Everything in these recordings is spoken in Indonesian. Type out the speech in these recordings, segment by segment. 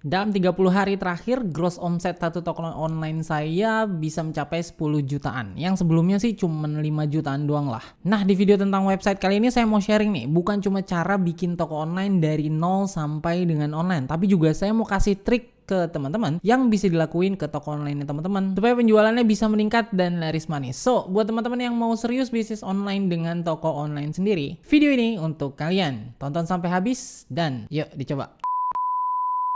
Dalam 30 hari terakhir, gross omset satu toko online saya bisa mencapai 10 jutaan. Yang sebelumnya sih cuma 5 jutaan doang lah. Nah, di video tentang website kali ini saya mau sharing nih, bukan cuma cara bikin toko online dari nol sampai dengan online, tapi juga saya mau kasih trik ke teman-teman yang bisa dilakuin ke toko online teman-teman supaya penjualannya bisa meningkat dan laris manis. So, buat teman-teman yang mau serius bisnis online dengan toko online sendiri, video ini untuk kalian. Tonton sampai habis dan yuk dicoba.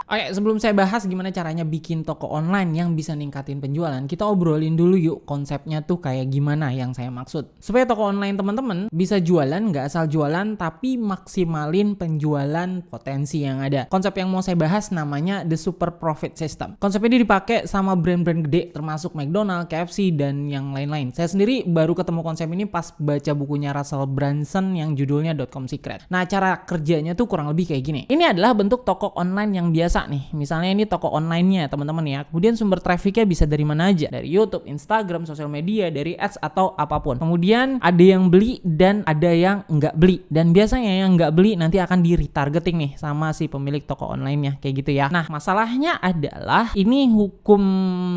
Oke, sebelum saya bahas gimana caranya bikin toko online yang bisa ningkatin penjualan, kita obrolin dulu yuk konsepnya tuh kayak gimana yang saya maksud. Supaya toko online teman-teman bisa jualan, nggak asal jualan, tapi maksimalin penjualan potensi yang ada. Konsep yang mau saya bahas namanya The Super Profit System. Konsep ini dipakai sama brand-brand gede termasuk McDonald, KFC, dan yang lain-lain. Saya sendiri baru ketemu konsep ini pas baca bukunya Russell Brunson yang judulnya .com Secret. Nah, cara kerjanya tuh kurang lebih kayak gini. Ini adalah bentuk toko online yang biasa nih. Misalnya ini toko online-nya teman-teman ya. Kemudian sumber trafficnya bisa dari mana aja? Dari YouTube, Instagram, sosial media, dari ads atau apapun. Kemudian ada yang beli dan ada yang nggak beli. Dan biasanya yang nggak beli nanti akan di retargeting nih sama si pemilik toko online-nya kayak gitu ya. Nah, masalahnya adalah ini hukum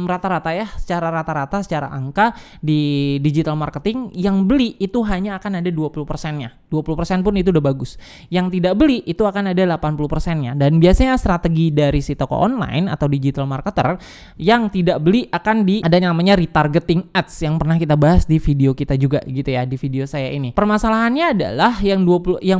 rata-rata ya, secara rata-rata secara angka di digital marketing yang beli itu hanya akan ada 20%-nya. 20% pun itu udah bagus. Yang tidak beli itu akan ada 80%-nya. Dan biasanya strategi dari si toko online atau digital marketer yang tidak beli akan ada yang namanya retargeting ads yang pernah kita bahas di video kita juga gitu ya, di video saya ini. Permasalahannya adalah yang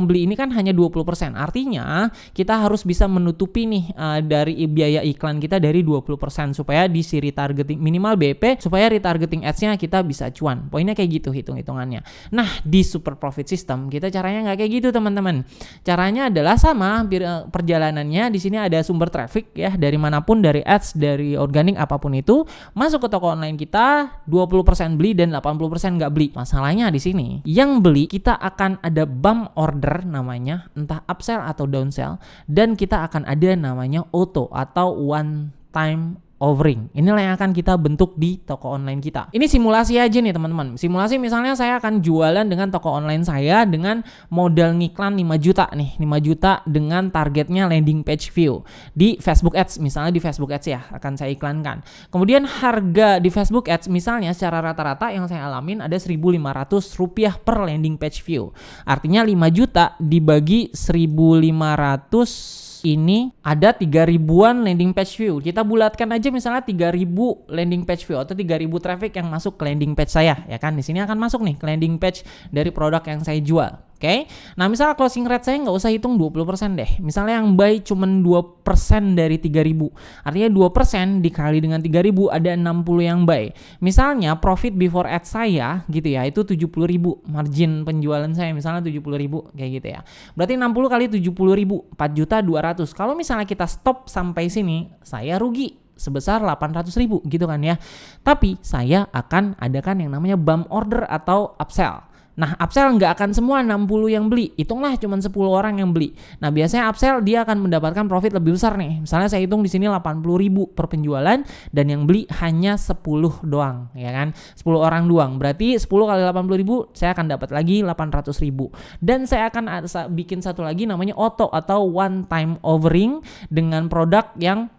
beli ini kan hanya 20%. Artinya kita harus bisa menutupi nih dari biaya iklan kita dari 20% supaya di si retargeting minimal BP supaya retargeting ads-nya kita bisa cuan. Poinnya kayak gitu hitung-hitungannya. Nah, di Super Profit System kita caranya nggak kayak gitu teman-teman. Caranya adalah sama perjalanannya. Di sini ada sumber traffic ya, dari manapun, dari ads, dari organik apapun itu, masuk ke toko online kita, 20% beli dan 80% nggak beli. Masalahnya di sini, yang beli kita akan ada bump order namanya, entah upsell atau downsell, dan kita akan ada namanya auto atau one time offering. Inilah yang akan kita bentuk di toko online kita. Ini simulasi aja nih teman-teman. Simulasi misalnya saya akan jualan dengan toko online saya dengan modal ngiklan 5 juta nih. 5 juta dengan targetnya landing page view. Di Facebook Ads, misalnya di Facebook Ads ya akan saya iklankan. Kemudian harga di Facebook Ads misalnya secara rata-rata yang saya alamin ada Rp1.500 per landing page view. Artinya 5 juta dibagi 1.500 ini ada 3.000-an landing page view. Kita bulatkan aja misalnya 3.000 landing page view atau 3.000 traffic yang masuk ke landing page saya, ya kan? Di sini akan masuk nih ke landing page dari produk yang saya jual. Oke. Nah, misalnya closing rate saya nggak usah hitung 20% deh. Misalnya yang buy cuma 2% dari 3.000. Artinya 2% dikali dengan 3.000 ada 60 yang buy. Misalnya profit before ads saya gitu ya, itu 70.000. Margin penjualan saya misalnya 70.000 kayak gitu ya. Berarti 60 kali 70.000, 4.200.000. Kalau misalnya kita stop sampai sini, saya rugi sebesar 800.000 gitu kan ya. Tapi saya akan adakan yang namanya bump order atau upsell. Nah, upsell nggak akan semua 60 yang beli. Hitunglah cuma 10 orang yang beli. Nah, biasanya upsell dia akan mendapatkan profit lebih besar nih. Misalnya saya hitung di sini 80.000 per penjualan dan yang beli hanya 10 doang, ya kan? 10 orang doang. Berarti 10 kali 80.000 saya akan dapat lagi 800.000. Dan saya akan bikin satu lagi namanya auto atau one time offering dengan produk yang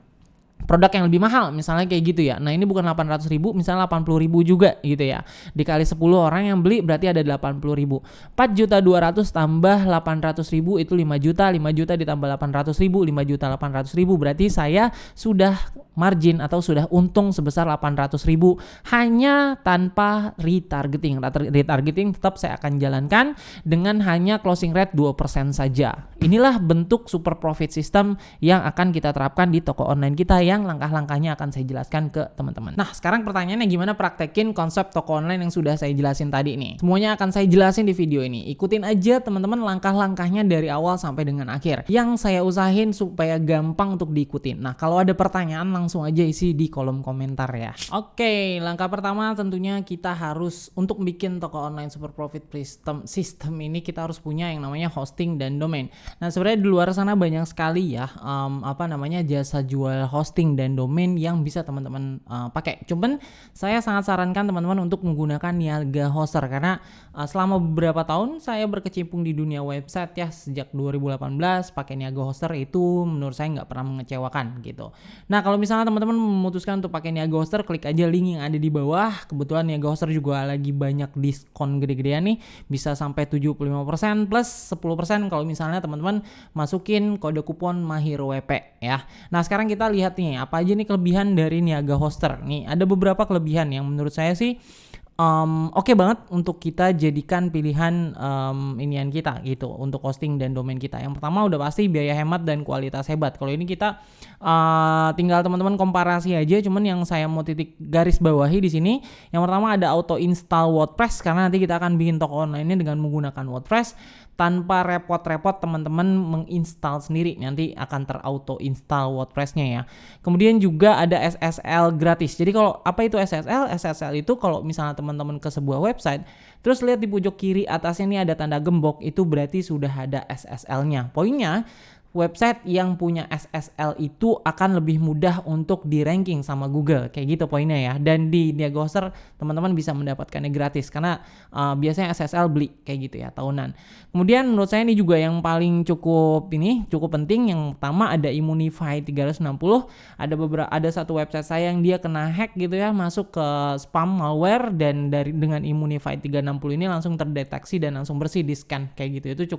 lebih mahal misalnya kayak gitu ya. Nah, ini bukan 800.000, misalnya 80.000 juga gitu ya. Dikali 10 orang yang beli berarti ada 80.000. 4.200.000 tambah 800.000 itu 5 juta. 5 juta ditambah 800.000, 5 juta 800.000 berarti saya sudah margin atau sudah untung sebesar 800.000 hanya tanpa retargeting. Retargeting tetap saya akan jalankan dengan hanya closing rate 2% saja. Inilah bentuk super profit system yang akan kita terapkan di toko online kita yang langkah-langkahnya akan saya jelaskan ke teman-teman. Nah, sekarang pertanyaannya gimana praktekin konsep toko online yang sudah saya jelasin tadi nih. Semuanya akan saya jelasin di video ini. Ikutin aja teman-teman langkah-langkahnya dari awal sampai dengan akhir. Yang saya usahain supaya gampang untuk diikutin. Nah, kalau ada pertanyaan langsung aja isi di kolom komentar ya. Oke, langkah pertama tentunya kita harus untuk bikin toko online super profit system ini kita harus punya yang namanya hosting dan domain. Nah, sebenarnya di luar sana banyak sekali ya jasa jual hosting hosting dan domain yang bisa teman-teman pakai. Cuman saya sangat sarankan teman-teman untuk menggunakan Niaga Hoster karena selama beberapa tahun saya berkecimpung di dunia website ya, sejak 2018 pakai Niaga Hoster itu menurut saya nggak pernah mengecewakan gitu. Nah kalau misalnya teman-teman memutuskan untuk pakai Niaga Hoster, klik aja link yang ada di bawah. Kebetulan Niaga Hoster juga lagi banyak diskon gede-gedean nih, bisa sampai 75% plus 10% kalau misalnya teman-teman masukin kode kupon MAHIRWP ya. Nah sekarang kita lihat nih apa aja nih kelebihan dari Niaga Hoster. Nih ada beberapa kelebihan yang menurut saya sih oke banget untuk kita jadikan pilihan inian kita gitu untuk hosting dan domain kita. Yang pertama udah pasti biaya hemat dan kualitas hebat. Kalau ini kita tinggal teman-teman komparasi aja. Cuman yang saya mau titik garis bawahi di sini, yang pertama ada auto install WordPress karena nanti kita akan bikin toko online-nya dengan menggunakan WordPress tanpa repot-repot teman-teman menginstal sendiri, nanti akan terauto install WordPress-nya ya. Kemudian juga ada SSL gratis. Jadi kalau apa itu SSL? SSL itu kalau misalnya teman-teman ke sebuah website terus lihat di pojok kiri atasnya ini ada tanda gembok, itu berarti sudah ada SSL-nya. Poinnya website yang punya SSL itu akan lebih mudah untuk di ranking sama Google, kayak gitu poinnya ya. Dan di Niaga Hoster teman-teman bisa mendapatkannya gratis karena biasanya SSL beli kayak gitu ya, tahunan. Kemudian menurut saya ini juga yang paling cukup penting. Yang pertama ada Immunify 360. Ada satu website saya yang dia kena hack gitu ya, masuk ke spam malware, dan dengan Immunify 360 ini langsung terdeteksi dan langsung bersih di scan kayak gitu. Itu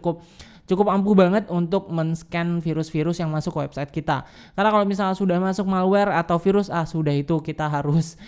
cukup ampuh banget untuk men-scan virus-virus yang masuk ke website kita. Karena kalau misalnya sudah masuk malware atau virus, sudah itu kita harus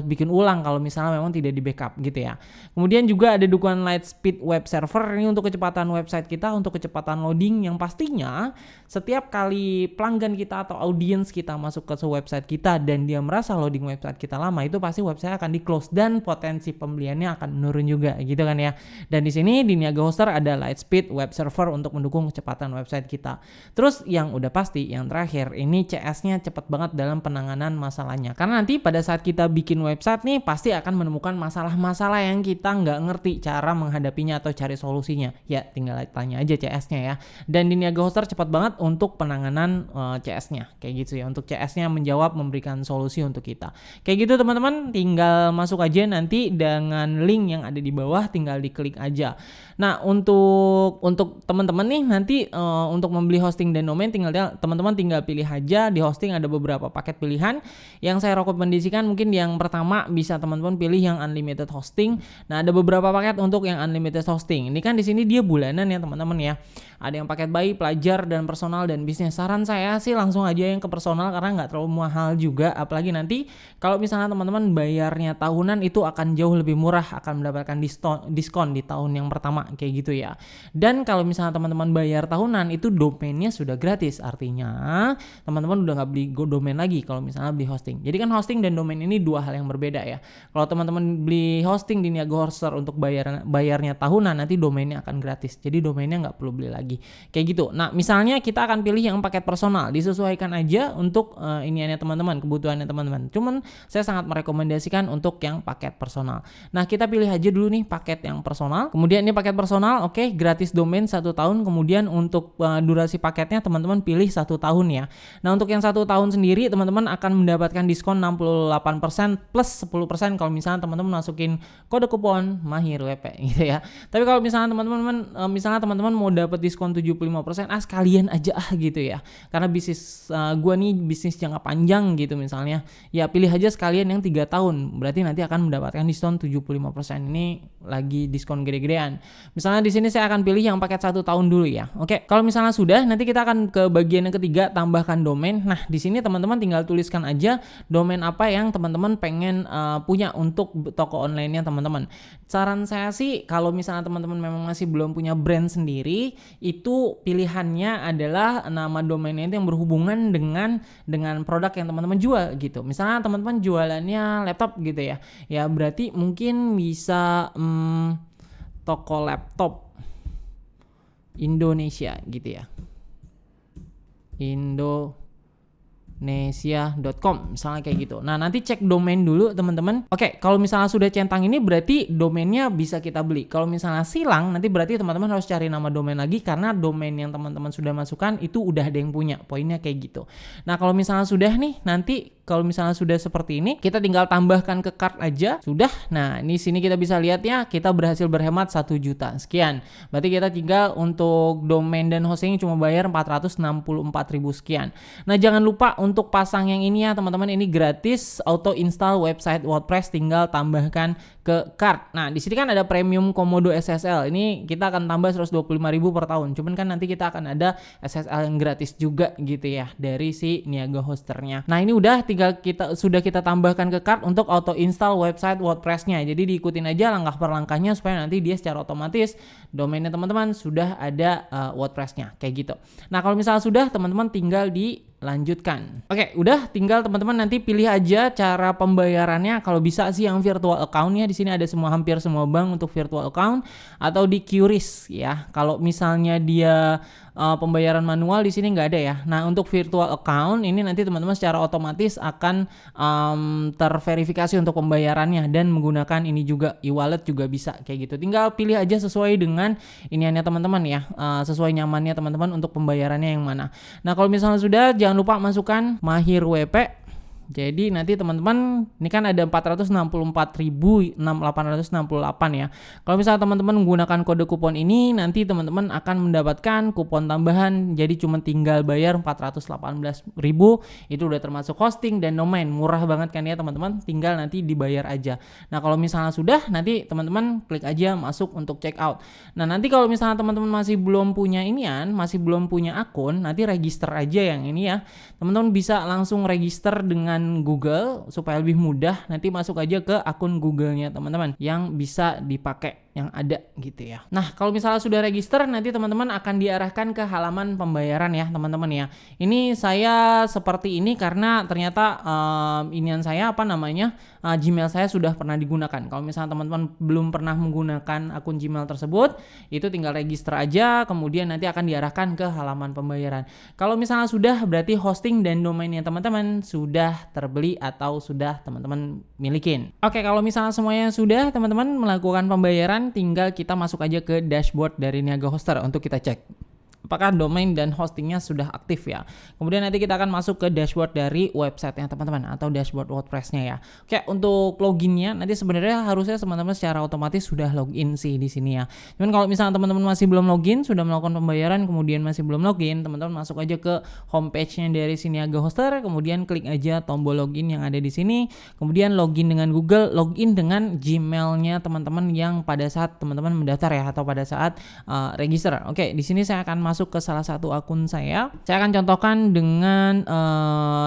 bikin ulang kalau misalnya memang tidak di backup gitu ya. Kemudian juga ada dukungan Lightspeed Web Server, ini untuk kecepatan website kita, untuk kecepatan loading yang pastinya setiap kali pelanggan kita atau audiens kita masuk ke website kita dan dia merasa loading website kita lama, itu pasti website akan di-close dan potensi pembeliannya akan menurun juga gitu kan ya. Dan di sini di Niaga Hoster ada Lightspeed Web Server untuk mendukung kecepatan website kita. Terus yang udah pasti yang terakhir ini CS-nya cepat banget dalam penanganan masalahnya. Karena nanti pada saat kita bikin website nih pasti akan menemukan masalah-masalah yang kita nggak ngerti cara menghadapinya atau cari solusinya. Ya tinggal tanya aja CS-nya ya. Dan di Niaga Hoster cepat banget untuk penanganan CS-nya. Kayak gitu ya. Untuk CS-nya menjawab, memberikan solusi untuk kita. Kayak gitu teman-teman, tinggal masuk aja nanti dengan link yang ada di bawah, tinggal diklik aja. Nah, untuk teman-teman nih nanti untuk membeli hosting dan domain teman-teman tinggal pilih aja. Di hosting ada beberapa paket pilihan. Yang saya rekomendasikan mungkin yang pertama bisa teman-teman pilih yang unlimited hosting. Nah, ada beberapa paket untuk yang unlimited hosting. Ini kan di sini dia bulanan ya teman-teman ya. Ada yang paket bayi, pelajar, dan personal dan bisnis. Saran saya sih langsung aja yang ke personal karena nggak terlalu mahal juga. Apalagi nanti kalau misalnya teman-teman bayarnya tahunan itu akan jauh lebih murah, akan mendapatkan diskon di tahun yang pertama kayak gitu ya. Dan kalau misalnya teman-teman bayar tahunan itu domainnya sudah gratis, artinya teman-teman udah nggak beli domain lagi kalau misalnya beli hosting. Jadi kan hosting dan domain ini dua hal yang berbeda ya. Kalau teman-teman beli hosting di Niaga Hoster untuk bayarnya tahunan, nanti domainnya akan gratis. Jadi domainnya nggak perlu beli lagi kayak gitu. Nah misalnya kita akan pilih yang paket personal, disesuaikan aja untuk iniannya teman-teman, kebutuhannya teman-teman. Cuman saya sangat merekomendasikan untuk yang paket personal. Nah kita pilih aja dulu nih paket yang personal. Kemudian ini paket personal, oke, gratis domain 1 tahun. Kemudian untuk durasi paketnya teman-teman pilih 1 tahun ya. Nah untuk yang 1 tahun sendiri teman-teman akan mendapatkan diskon 68% plus 10% kalau misalnya teman-teman masukin kode kupon MAHIRWP gitu ya. Tapi kalau misalnya teman-teman mau dapat diskon 75%, sekalian aja gitu ya. Karena bisnis gua nih bisnis jangka panjang gitu misalnya. Ya pilih aja sekalian yang 3 tahun. Berarti nanti akan mendapatkan diskon 75%. Ini lagi diskon gede-gedean. Misalnya di sini saya akan pilih yang paket 1 tahun dulu ya. Oke, kalau misalnya sudah, nanti kita akan ke bagian yang ketiga, tambahkan domain. Nah, di sini teman-teman tinggal tuliskan aja domain apa yang teman-teman pengen punya untuk toko online-nya teman-teman. Saran saya sih kalau misalnya teman-teman memang masih belum punya brand sendiri, itu pilihannya adalah nama domainnya itu yang berhubungan dengan produk yang teman-teman jual gitu. Misalnya teman-teman jualannya laptop gitu ya. Ya berarti mungkin bisa toko laptop Indonesia gitu ya. Indonesia.com misalnya kayak gitu. Nah, nanti cek domain dulu teman-teman. Oke, kalau misalnya sudah centang ini berarti domainnya bisa kita beli. Kalau misalnya silang, nanti berarti teman-teman harus cari nama domain lagi karena domain yang teman-teman sudah masukkan itu udah ada yang punya. Poinnya kayak gitu. Nah, kalau misalnya sudah nih, nanti kalau misalnya sudah seperti ini, kita tinggal tambahkan ke cart aja. Sudah. Nah, ini sini kita bisa lihat ya, kita berhasil berhemat 1 juta sekian. Berarti kita tinggal untuk domain dan hosting cuma bayar 464.000 sekian. Nah, jangan lupa untuk pasang yang ini ya, teman-teman. Ini gratis, auto install website WordPress, tinggal tambahkan ke cart. Nah, di sini kan ada premium Komodo SSL. Ini kita akan tambah 125.000 per tahun. Cuman kan nanti kita akan ada SSL yang gratis juga gitu ya dari si Niaga Hosternya. Nah, ini udah tinggal kita tambahkan ke cart untuk auto install website WordPress-nya. Jadi diikutin aja langkah per langkahnya supaya nanti dia secara otomatis domainnya teman-teman sudah ada WordPress-nya kayak gitu. Nah, kalau misalnya sudah, teman-teman tinggal dilanjutkan. Oke, udah tinggal teman-teman nanti pilih aja cara pembayarannya. Kalau bisa sih yang virtual account-nya, di sini ada hampir semua bank untuk virtual account, atau di QRIS ya. Kalau misalnya dia pembayaran manual di sini nggak ada ya. Nah, untuk virtual account ini nanti teman-teman secara otomatis akan terverifikasi untuk pembayarannya dan menggunakan ini juga e-wallet juga bisa kayak gitu. Tinggal pilih aja sesuai dengan iniannya teman-teman ya, sesuai nyamannya teman-teman untuk pembayarannya yang mana. Nah, kalau misalnya sudah, jangan lupa masukkan Mahir WP. Jadi nanti teman-teman, ini kan ada 464.868 ya. Kalau misalnya teman-teman menggunakan kode kupon ini, nanti teman-teman akan mendapatkan kupon tambahan. Jadi cuma tinggal bayar 418.000. Itu udah termasuk hosting dan domain. Murah banget kan ya teman-teman, tinggal nanti dibayar aja. Nah, kalau misalnya sudah, nanti teman-teman klik aja masuk untuk check out. Nah, nanti kalau misalnya teman-teman masih belum punya masih belum punya akun, nanti register aja yang ini ya. Teman-teman bisa langsung register dengan Google supaya lebih mudah. Nanti masuk aja ke akun Google-nya teman-teman yang bisa dipakai yang ada gitu ya. Nah, kalau misalnya sudah register, nanti teman-teman akan diarahkan ke halaman pembayaran ya teman-teman ya. Ini saya seperti ini karena ternyata Gmail saya sudah pernah digunakan. Kalau misalnya teman-teman belum pernah menggunakan akun Gmail tersebut, itu tinggal register aja, kemudian nanti akan diarahkan ke halaman pembayaran. Kalau misalnya sudah, berarti hosting dan domainnya teman-teman sudah terbeli atau sudah teman-teman milikin. Oke, kalau misalnya semuanya sudah, teman-teman melakukan pembayaran, tinggal kita masuk aja ke dashboard dari Niaga Hoster untuk kita cek apakah domain dan hostingnya sudah aktif ya. Kemudian nanti kita akan masuk ke dashboard dari websitenya teman-teman atau dashboard WordPress-nya ya. Oke, untuk loginnya nanti sebenarnya harusnya teman-teman secara otomatis sudah login sih di sini ya. Cuman kalau misalnya teman-teman masih belum login, sudah melakukan pembayaran kemudian masih belum login, teman-teman masuk aja ke homepage-nya dari Niaga Hoster, kemudian klik aja tombol login yang ada di sini, kemudian login dengan Google, login dengan Gmail-nya teman-teman yang pada saat teman-teman mendaftar ya atau pada saat register. Oke, di sini saya akan masuk ke salah satu akun saya. Saya akan contohkan dengan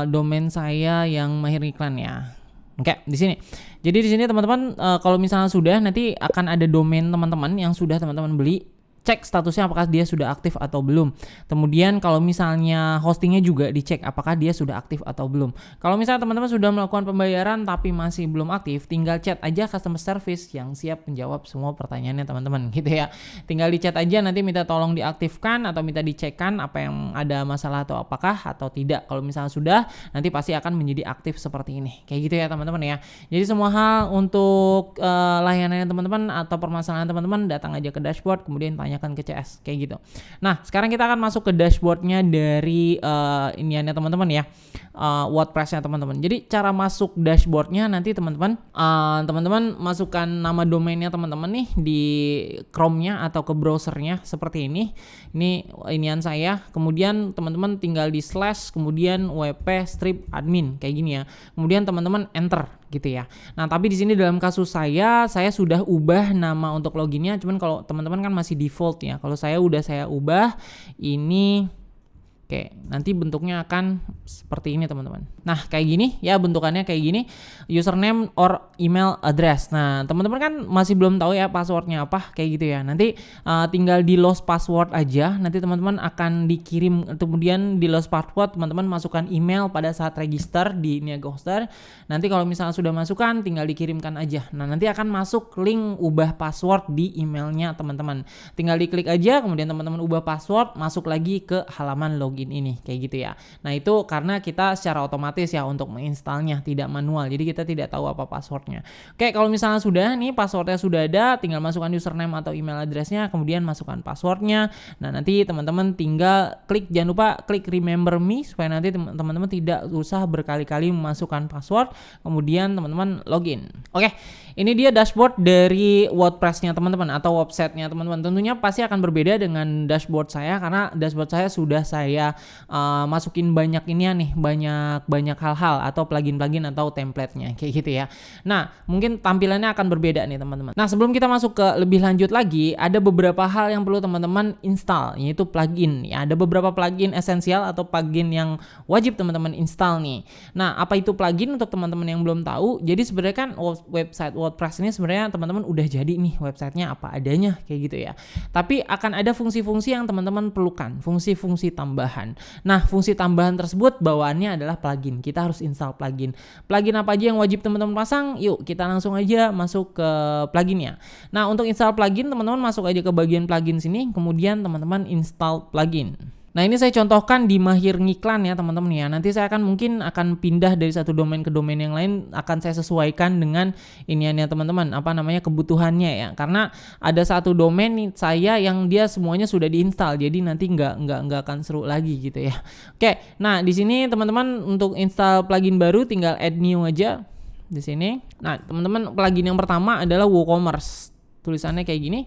domain saya yang Mahir Iklan ya. Oke, di sini. Jadi di sini teman-teman kalau misalnya sudah, nanti akan ada domain teman-teman yang sudah teman-teman beli. Cek statusnya apakah dia sudah aktif atau belum. Kemudian kalau misalnya hostingnya juga dicek apakah dia sudah aktif atau belum. Kalau misalnya teman-teman sudah melakukan pembayaran tapi masih belum aktif, tinggal chat aja customer service yang siap menjawab semua pertanyaannya teman-teman gitu ya. Tinggal di chat aja, nanti minta tolong diaktifkan atau minta dicekkan apa yang ada masalah atau apakah atau tidak. Kalau misalnya sudah, nanti pasti akan menjadi aktif seperti ini. Kayak gitu ya teman-teman ya. Jadi semua hal untuk layanannya teman-teman atau permasalahan teman-teman, datang aja ke dashboard kemudian tanyakan ke CS kayak gitu. Nah, sekarang kita akan masuk ke dashboardnya dari iniannya teman-teman ya, WordPress-nya teman-teman. Jadi cara masuk dashboardnya nanti teman-teman masukkan nama domainnya teman-teman nih di Chrome-nya atau ke browsernya seperti ini. Ini inian saya. Kemudian teman-teman tinggal di slash kemudian wp strip admin kayak gini ya. Kemudian teman-teman enter gitu ya. Nah, tapi di sini dalam kasus saya sudah ubah nama untuk loginnya. Cuman kalau teman-teman kan masih default ya. Kalau saya ubah ini. Oke, nanti bentuknya akan seperti ini teman-teman. Nah, kayak gini ya bentukannya kayak gini, username or email address. Nah, teman-teman kan masih belum tahu ya passwordnya apa kayak gitu ya. Nanti tinggal di lost password aja. Nanti teman-teman akan dikirim, kemudian di lost password teman-teman masukkan email pada saat register di Niaga Hoster. Nanti kalau misalnya sudah masukkan, tinggal dikirimkan aja. Nah, nanti akan masuk link ubah password di emailnya teman-teman. Tinggal diklik aja, kemudian teman-teman ubah password, masuk lagi ke halaman login plugin ini kayak gitu ya. Nah itu karena kita secara otomatis ya untuk menginstalnya, tidak manual, jadi kita tidak tahu apa passwordnya. Oke, kalau misalnya sudah nih passwordnya sudah ada, tinggal masukkan username atau email addressnya, kemudian masukkan passwordnya. Nah nanti teman-teman tinggal klik, jangan lupa klik remember me supaya nanti teman-teman tidak usah berkali-kali memasukkan password, kemudian teman-teman login. Oke, ini dia dashboard dari WordPress-nya teman-teman atau website-nya teman-teman. Tentunya pasti akan berbeda dengan dashboard saya karena dashboard saya sudah saya masukin banyak ini ya nih, banyak hal-hal atau plugin-plugin atau template-nya kayak gitu ya. Nah, mungkin tampilannya akan berbeda nih teman-teman. Nah, sebelum kita masuk ke lebih lanjut lagi, ada beberapa hal yang perlu teman-teman install, yaitu plugin. Ya, ada beberapa plugin esensial atau plugin yang wajib teman-teman install nih. Nah, apa itu plugin untuk teman-teman yang belum tahu? Jadi sebenarnya kan website WordPress ini sebenarnya teman-teman udah jadi nih websitenya apa adanya kayak gitu ya. Tapi akan ada fungsi-fungsi yang teman-teman perlukan, fungsi-fungsi tambahan. Nah, fungsi tambahan tersebut bawaannya adalah plugin. Kita harus install plugin. Plugin apa aja yang wajib teman-teman pasang? Yuk kita langsung aja masuk ke pluginnya. Nah, untuk install plugin teman-teman masuk aja ke bagian plugin sini, kemudian teman-teman install plugin. Nah ini saya contohkan di Mahir Ngiklan ya teman-teman ya. Nanti saya mungkin akan pindah dari satu domain ke domain yang lain, akan saya sesuaikan dengan iniannya teman-teman, kebutuhannya ya. Karena ada satu domain saya yang dia semuanya sudah diinstal, jadi nanti nggak akan seru lagi gitu ya. Oke, nah di sini teman-teman untuk install plugin baru tinggal add new aja di sini. Nah teman-teman, plugin yang pertama adalah WooCommerce. Tulisannya kayak gini.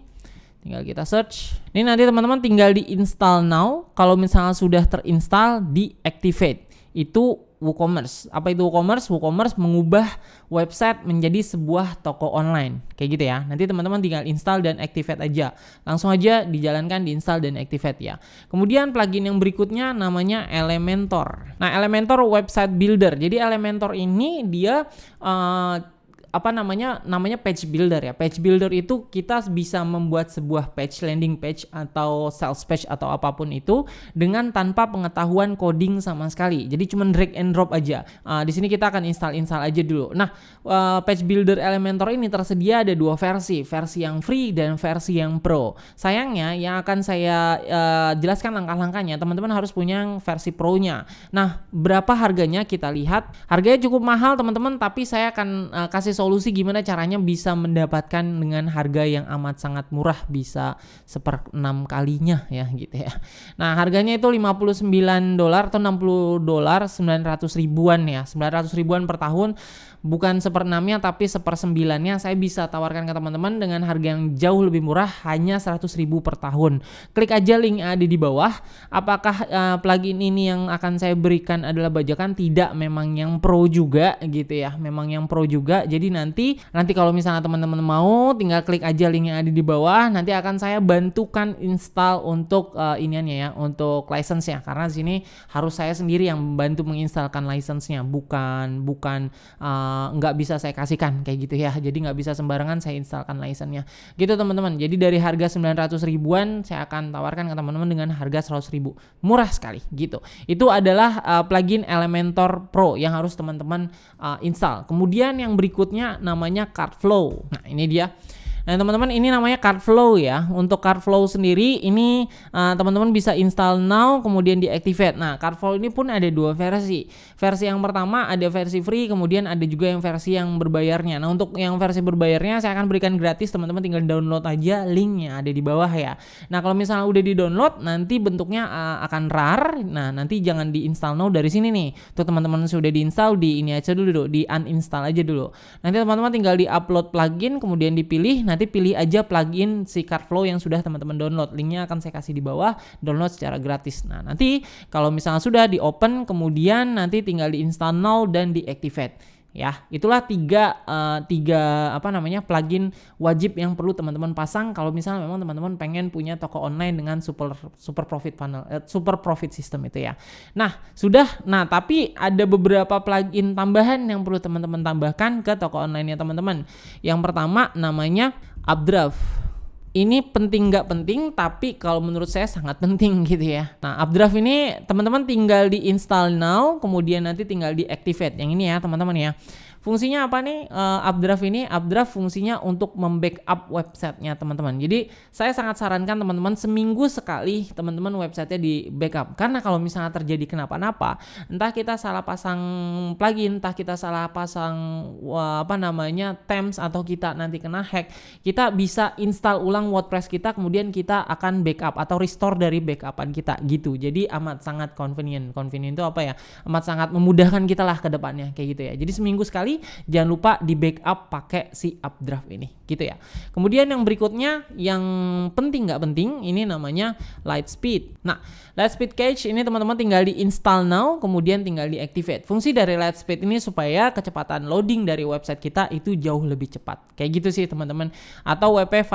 Tinggal kita search. Ini nanti teman-teman tinggal di install now. Kalau misalnya sudah terinstall, deactivate. Itu WooCommerce. Apa itu WooCommerce? WooCommerce mengubah website menjadi sebuah toko online. Kayak gitu ya. Nanti teman-teman tinggal install dan activate aja. Langsung aja dijalankan, diinstal dan activate ya. Kemudian plugin yang berikutnya namanya Elementor. Nah, Elementor website builder. Jadi Elementor ini dia namanya page builder ya. Page builder itu kita bisa membuat sebuah page, landing page atau sales page atau apapun itu dengan tanpa pengetahuan coding sama sekali. Jadi cuma drag and drop aja. Di sini kita akan install aja dulu. Nah, page builder Elementor ini tersedia ada dua versi yang free dan versi yang pro. Sayangnya yang akan saya jelaskan langkah-langkahnya, teman-teman harus punya versi pro-nya. Nah, berapa harganya kita lihat. Harganya cukup mahal teman-teman, tapi saya akan kasih solusi gimana caranya bisa mendapatkan dengan harga yang amat sangat murah, bisa 1/6 kalinya ya gitu ya. Nah, harganya itu $59 atau $60, 900 ribuan ya. 900 ribuan per tahun. Bukan 1/6-nya tapi 1/9-nya saya bisa tawarkan ke teman-teman dengan harga yang jauh lebih murah, hanya 100 ribu per tahun. Klik aja link yang ada di bawah. Apakah plugin ini yang akan saya berikan adalah bajakan? Tidak, memang yang pro juga gitu ya. Memang yang pro juga. Jadi nanti kalau misalnya teman-teman mau, tinggal klik aja link yang ada di bawah. Nanti akan saya bantukan install untuk iniannya ya, untuk license-nya. Karena di sini harus saya sendiri yang membantu menginstalkan license-nya, bukan nggak bisa saya kasihkan kayak gitu ya. Jadi nggak bisa sembarangan saya instalkan license-nya gitu teman-teman. Jadi dari harga 900 ribuan saya akan tawarkan ke teman-teman dengan harga 100 ribu, murah sekali gitu. Itu adalah plugin Elementor Pro yang harus teman-teman install. Kemudian yang berikutnya namanya Cardflow. Nah ini dia. Nah teman-teman, ini namanya Cardflow ya. Untuk Cardflow sendiri ini teman-teman bisa install now kemudian deactivate. Nah Cardflow ini pun ada dua versi. Versi yang pertama ada versi free, kemudian ada juga yang versi yang berbayarnya. Nah untuk yang versi berbayarnya saya akan berikan gratis, teman-teman tinggal download aja, linknya ada di bawah ya. Nah kalau misalnya udah di download nanti bentuknya akan rar. Nah nanti jangan diinstal now dari sini nih. Untuk teman-teman sudah diinstal, di ini aja dulu, di uninstall aja dulu. Nanti teman-teman tinggal di upload plugin kemudian dipilih. Nanti pilih aja plugin si Cardflow yang sudah teman-teman download. Linknya akan saya kasih di bawah, download secara gratis. Nah nanti kalau misalnya sudah di open, kemudian nanti tinggal di install now dan deactivate. Ya, itulah tiga plugin wajib yang perlu teman-teman pasang kalau misalnya memang teman-teman pengen punya toko online dengan super profit funnel, super profit system itu ya. Nah, tapi ada beberapa plugin tambahan yang perlu teman-teman tambahkan ke toko online-nya teman-teman. Yang pertama namanya Updraft. Ini penting nggak penting, tapi kalau menurut saya sangat penting gitu ya. Nah, Updraft ini teman-teman tinggal di install now, kemudian nanti tinggal di activate. Yang ini ya teman-teman ya. Fungsinya apa nih Updraft ini? Updraft fungsinya untuk membackup websitenya teman-teman. Jadi saya sangat sarankan teman-teman seminggu sekali teman-teman websitenya di backup. Karena kalau misalnya terjadi kenapa-napa, entah kita salah pasang plugin, entah kita salah pasang themes, atau kita nanti kena hack, kita bisa install ulang WordPress kita, kemudian kita akan backup atau restore dari backupan kita gitu. Jadi amat sangat convenient. Convenient itu apa ya? Amat sangat memudahkan kita lah ke depannya kayak gitu ya. Jadi seminggu sekali jangan lupa di backup pakai si Updraft ini gitu ya. Kemudian yang berikutnya yang penting nggak penting ini namanya Lightspeed. Nah, Lightspeed Cache ini teman-teman tinggal di install now, kemudian tinggal di activate. Fungsi dari Lightspeed ini supaya kecepatan loading dari website kita itu jauh lebih cepat. Kayak gitu sih teman-teman. Atau WP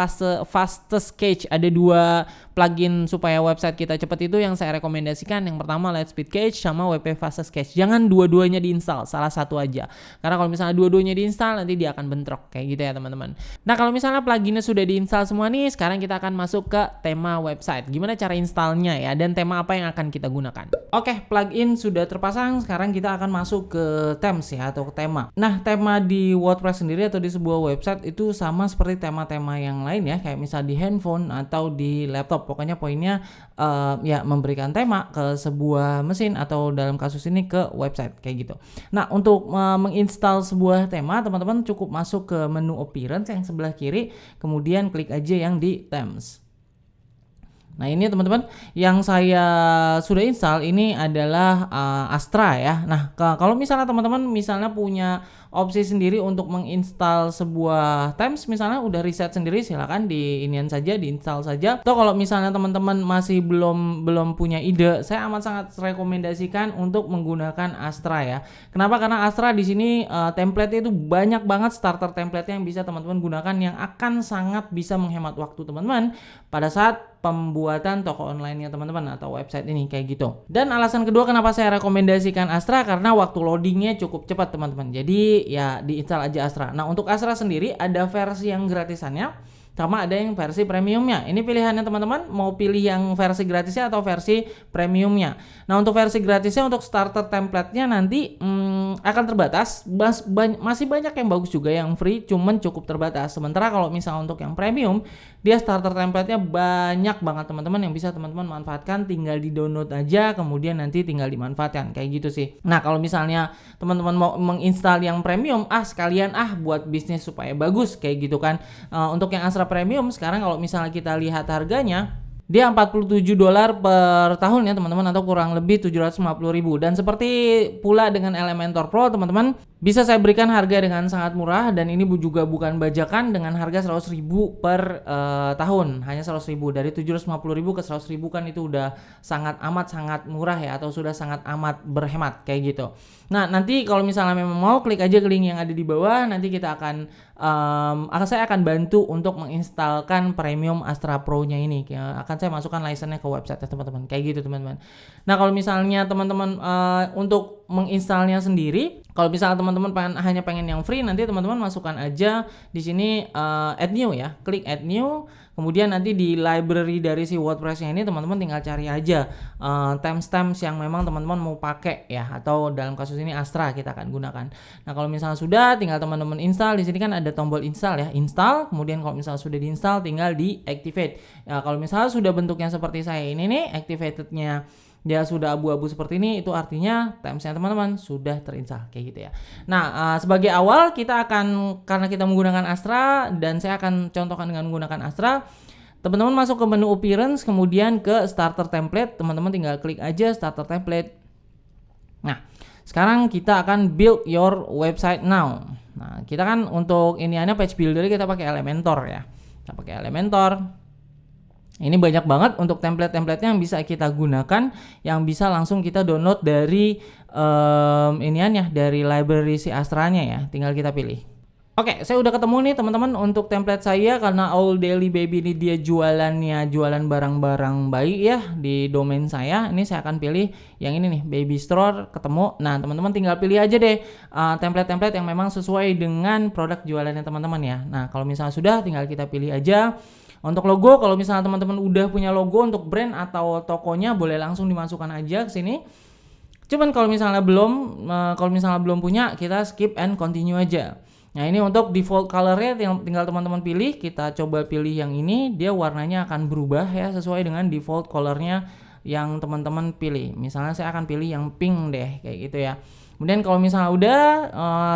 Fastest Cache, ada 2 plugin supaya website kita cepat itu yang saya rekomendasikan. Yang pertama Lightspeed Cache sama WP Fastest Cache. Jangan dua-duanya diinstal, salah satu aja. Karena kalau misalnya dua-duanya diinstal nanti dia akan bentrok kayak gitu ya teman-teman. Nah, kalau misalnya pluginnya sudah diinstal semua nih, sekarang kita akan masuk ke tema website. Gimana cara installnya ya, dan tema apa yang akan kita gunakan. Oke, plugin sudah terpasang, sekarang kita akan masuk ke themes ya, atau ke tema. Nah, tema di WordPress sendiri atau di sebuah website itu sama seperti tema-tema yang lain ya, kayak misal di handphone atau di laptop. Pokoknya poinnya ya memberikan tema ke sebuah mesin atau dalam kasus ini ke website kayak gitu. Nah, untuk menginstal sebuah tema, teman-teman cukup masuk ke menu appearance yang sebelah kiri, kemudian klik aja yang di themes. Nah, ini teman-teman yang saya sudah install ini adalah Astra ya. Nah, kalau misalnya teman-teman misalnya punya opsi sendiri untuk menginstal sebuah themes, misalnya udah riset sendiri, silakan diinstal saja. Atau kalau misalnya teman-teman masih belum punya ide, saya amat sangat rekomendasikan untuk menggunakan Astra ya. Kenapa? Karena Astra di sini template itu banyak banget, starter template yang bisa teman-teman gunakan, yang akan sangat bisa menghemat waktu teman-teman pada saat pembuatan toko online-nya teman-teman atau website ini kayak gitu. Dan alasan kedua kenapa saya rekomendasikan Astra, karena waktu loadingnya cukup cepat teman-teman. Jadi ya diinstal aja Astra. Nah, untuk Astra sendiri ada versi yang gratisannya sama ada yang versi premiumnya. Ini pilihannya teman-teman, mau pilih yang versi gratisnya atau versi premiumnya. Nah, untuk versi gratisnya, untuk starter template-nya nanti akan terbatas. Masih banyak yang bagus juga yang free, cuman cukup terbatas. Sementara kalau misalnya untuk yang premium, dia starter template-nya banyak banget teman-teman yang bisa teman-teman manfaatkan. Tinggal di-download aja, kemudian nanti tinggal dimanfaatkan kayak gitu sih. Nah, kalau misalnya teman-teman mau menginstal yang premium, sekalian buat bisnis supaya bagus kayak gitu kan. Untuk yang Astra Premium sekarang kalau misalnya kita lihat harganya, dia $47 per tahun ya teman-teman, atau kurang lebih 750.000. Dan seperti pula dengan Elementor Pro teman-teman, bisa saya berikan harga dengan sangat murah, dan ini juga bukan bajakan, dengan harga 100.000 per tahun. Hanya 100.000, dari 750.000 ke 100.000 kan itu udah sangat murah ya, atau sudah sangat amat berhemat kayak gitu. Nah, nanti kalau misalnya memang mau, klik aja ke link yang ada di bawah, nanti kita saya akan bantu untuk menginstalkan premium Astra Pro-nya ini. Akan saya masukkan license-nya ke website ya teman-teman, kayak gitu teman-teman. Nah, kalau misalnya teman-teman untuk menginstalnya sendiri, kalau misalnya teman-teman hanya pengen yang free, nanti teman-teman masukkan aja di sini add new ya, klik add new. Kemudian nanti di library dari si WordPress-nya ini teman-teman tinggal cari aja themes yang memang teman-teman mau pakai ya, atau dalam kasus ini Astra kita akan gunakan. Nah, kalau misalnya sudah, tinggal teman-teman install. Di sini kan ada tombol install ya, install. Kemudian kalau misalnya sudah diinstal, tinggal di activate. Ya, kalau misalnya sudah bentuknya seperti saya ini nih, activated-nya dia sudah abu-abu seperti ini, itu artinya themesnya teman-teman sudah terinstall kayak gitu ya. Nah, sebagai awal kita akan, karena kita menggunakan Astra dan saya akan contohkan dengan menggunakan Astra, teman-teman masuk ke menu appearance, kemudian ke starter template, teman-teman tinggal klik aja starter template. Nah, sekarang kita akan build your website now. Nah, kita kan untuk iniannya page builder kita pakai Elementor ya. Kita pakai Elementor. Ini banyak banget untuk template-template yang bisa kita gunakan, yang bisa langsung kita download dari dari library si Astranya ya. Tinggal kita pilih. Oke, saya udah ketemu nih teman-teman untuk template saya, karena All Daily Baby ini dia jualan barang-barang bayi ya di domain saya. Ini saya akan pilih yang ini nih, Baby Store, ketemu. Nah, teman-teman tinggal pilih aja deh template-template yang memang sesuai dengan produk jualannya teman-teman ya. Nah, kalau misalnya sudah, tinggal kita pilih aja. Untuk logo, kalau misalnya teman-teman udah punya logo untuk brand atau tokonya, boleh langsung dimasukkan aja ke sini. Cuman kalau misalnya belum, kalau misalnya belum punya, kita skip and continue aja. Nah, ini untuk default colornya tinggal teman-teman pilih. Kita coba pilih yang ini, dia warnanya akan berubah ya sesuai dengan default colornya yang teman-teman pilih. Misalnya saya akan pilih yang pink deh, kayak gitu ya. Kemudian kalau misalnya udah,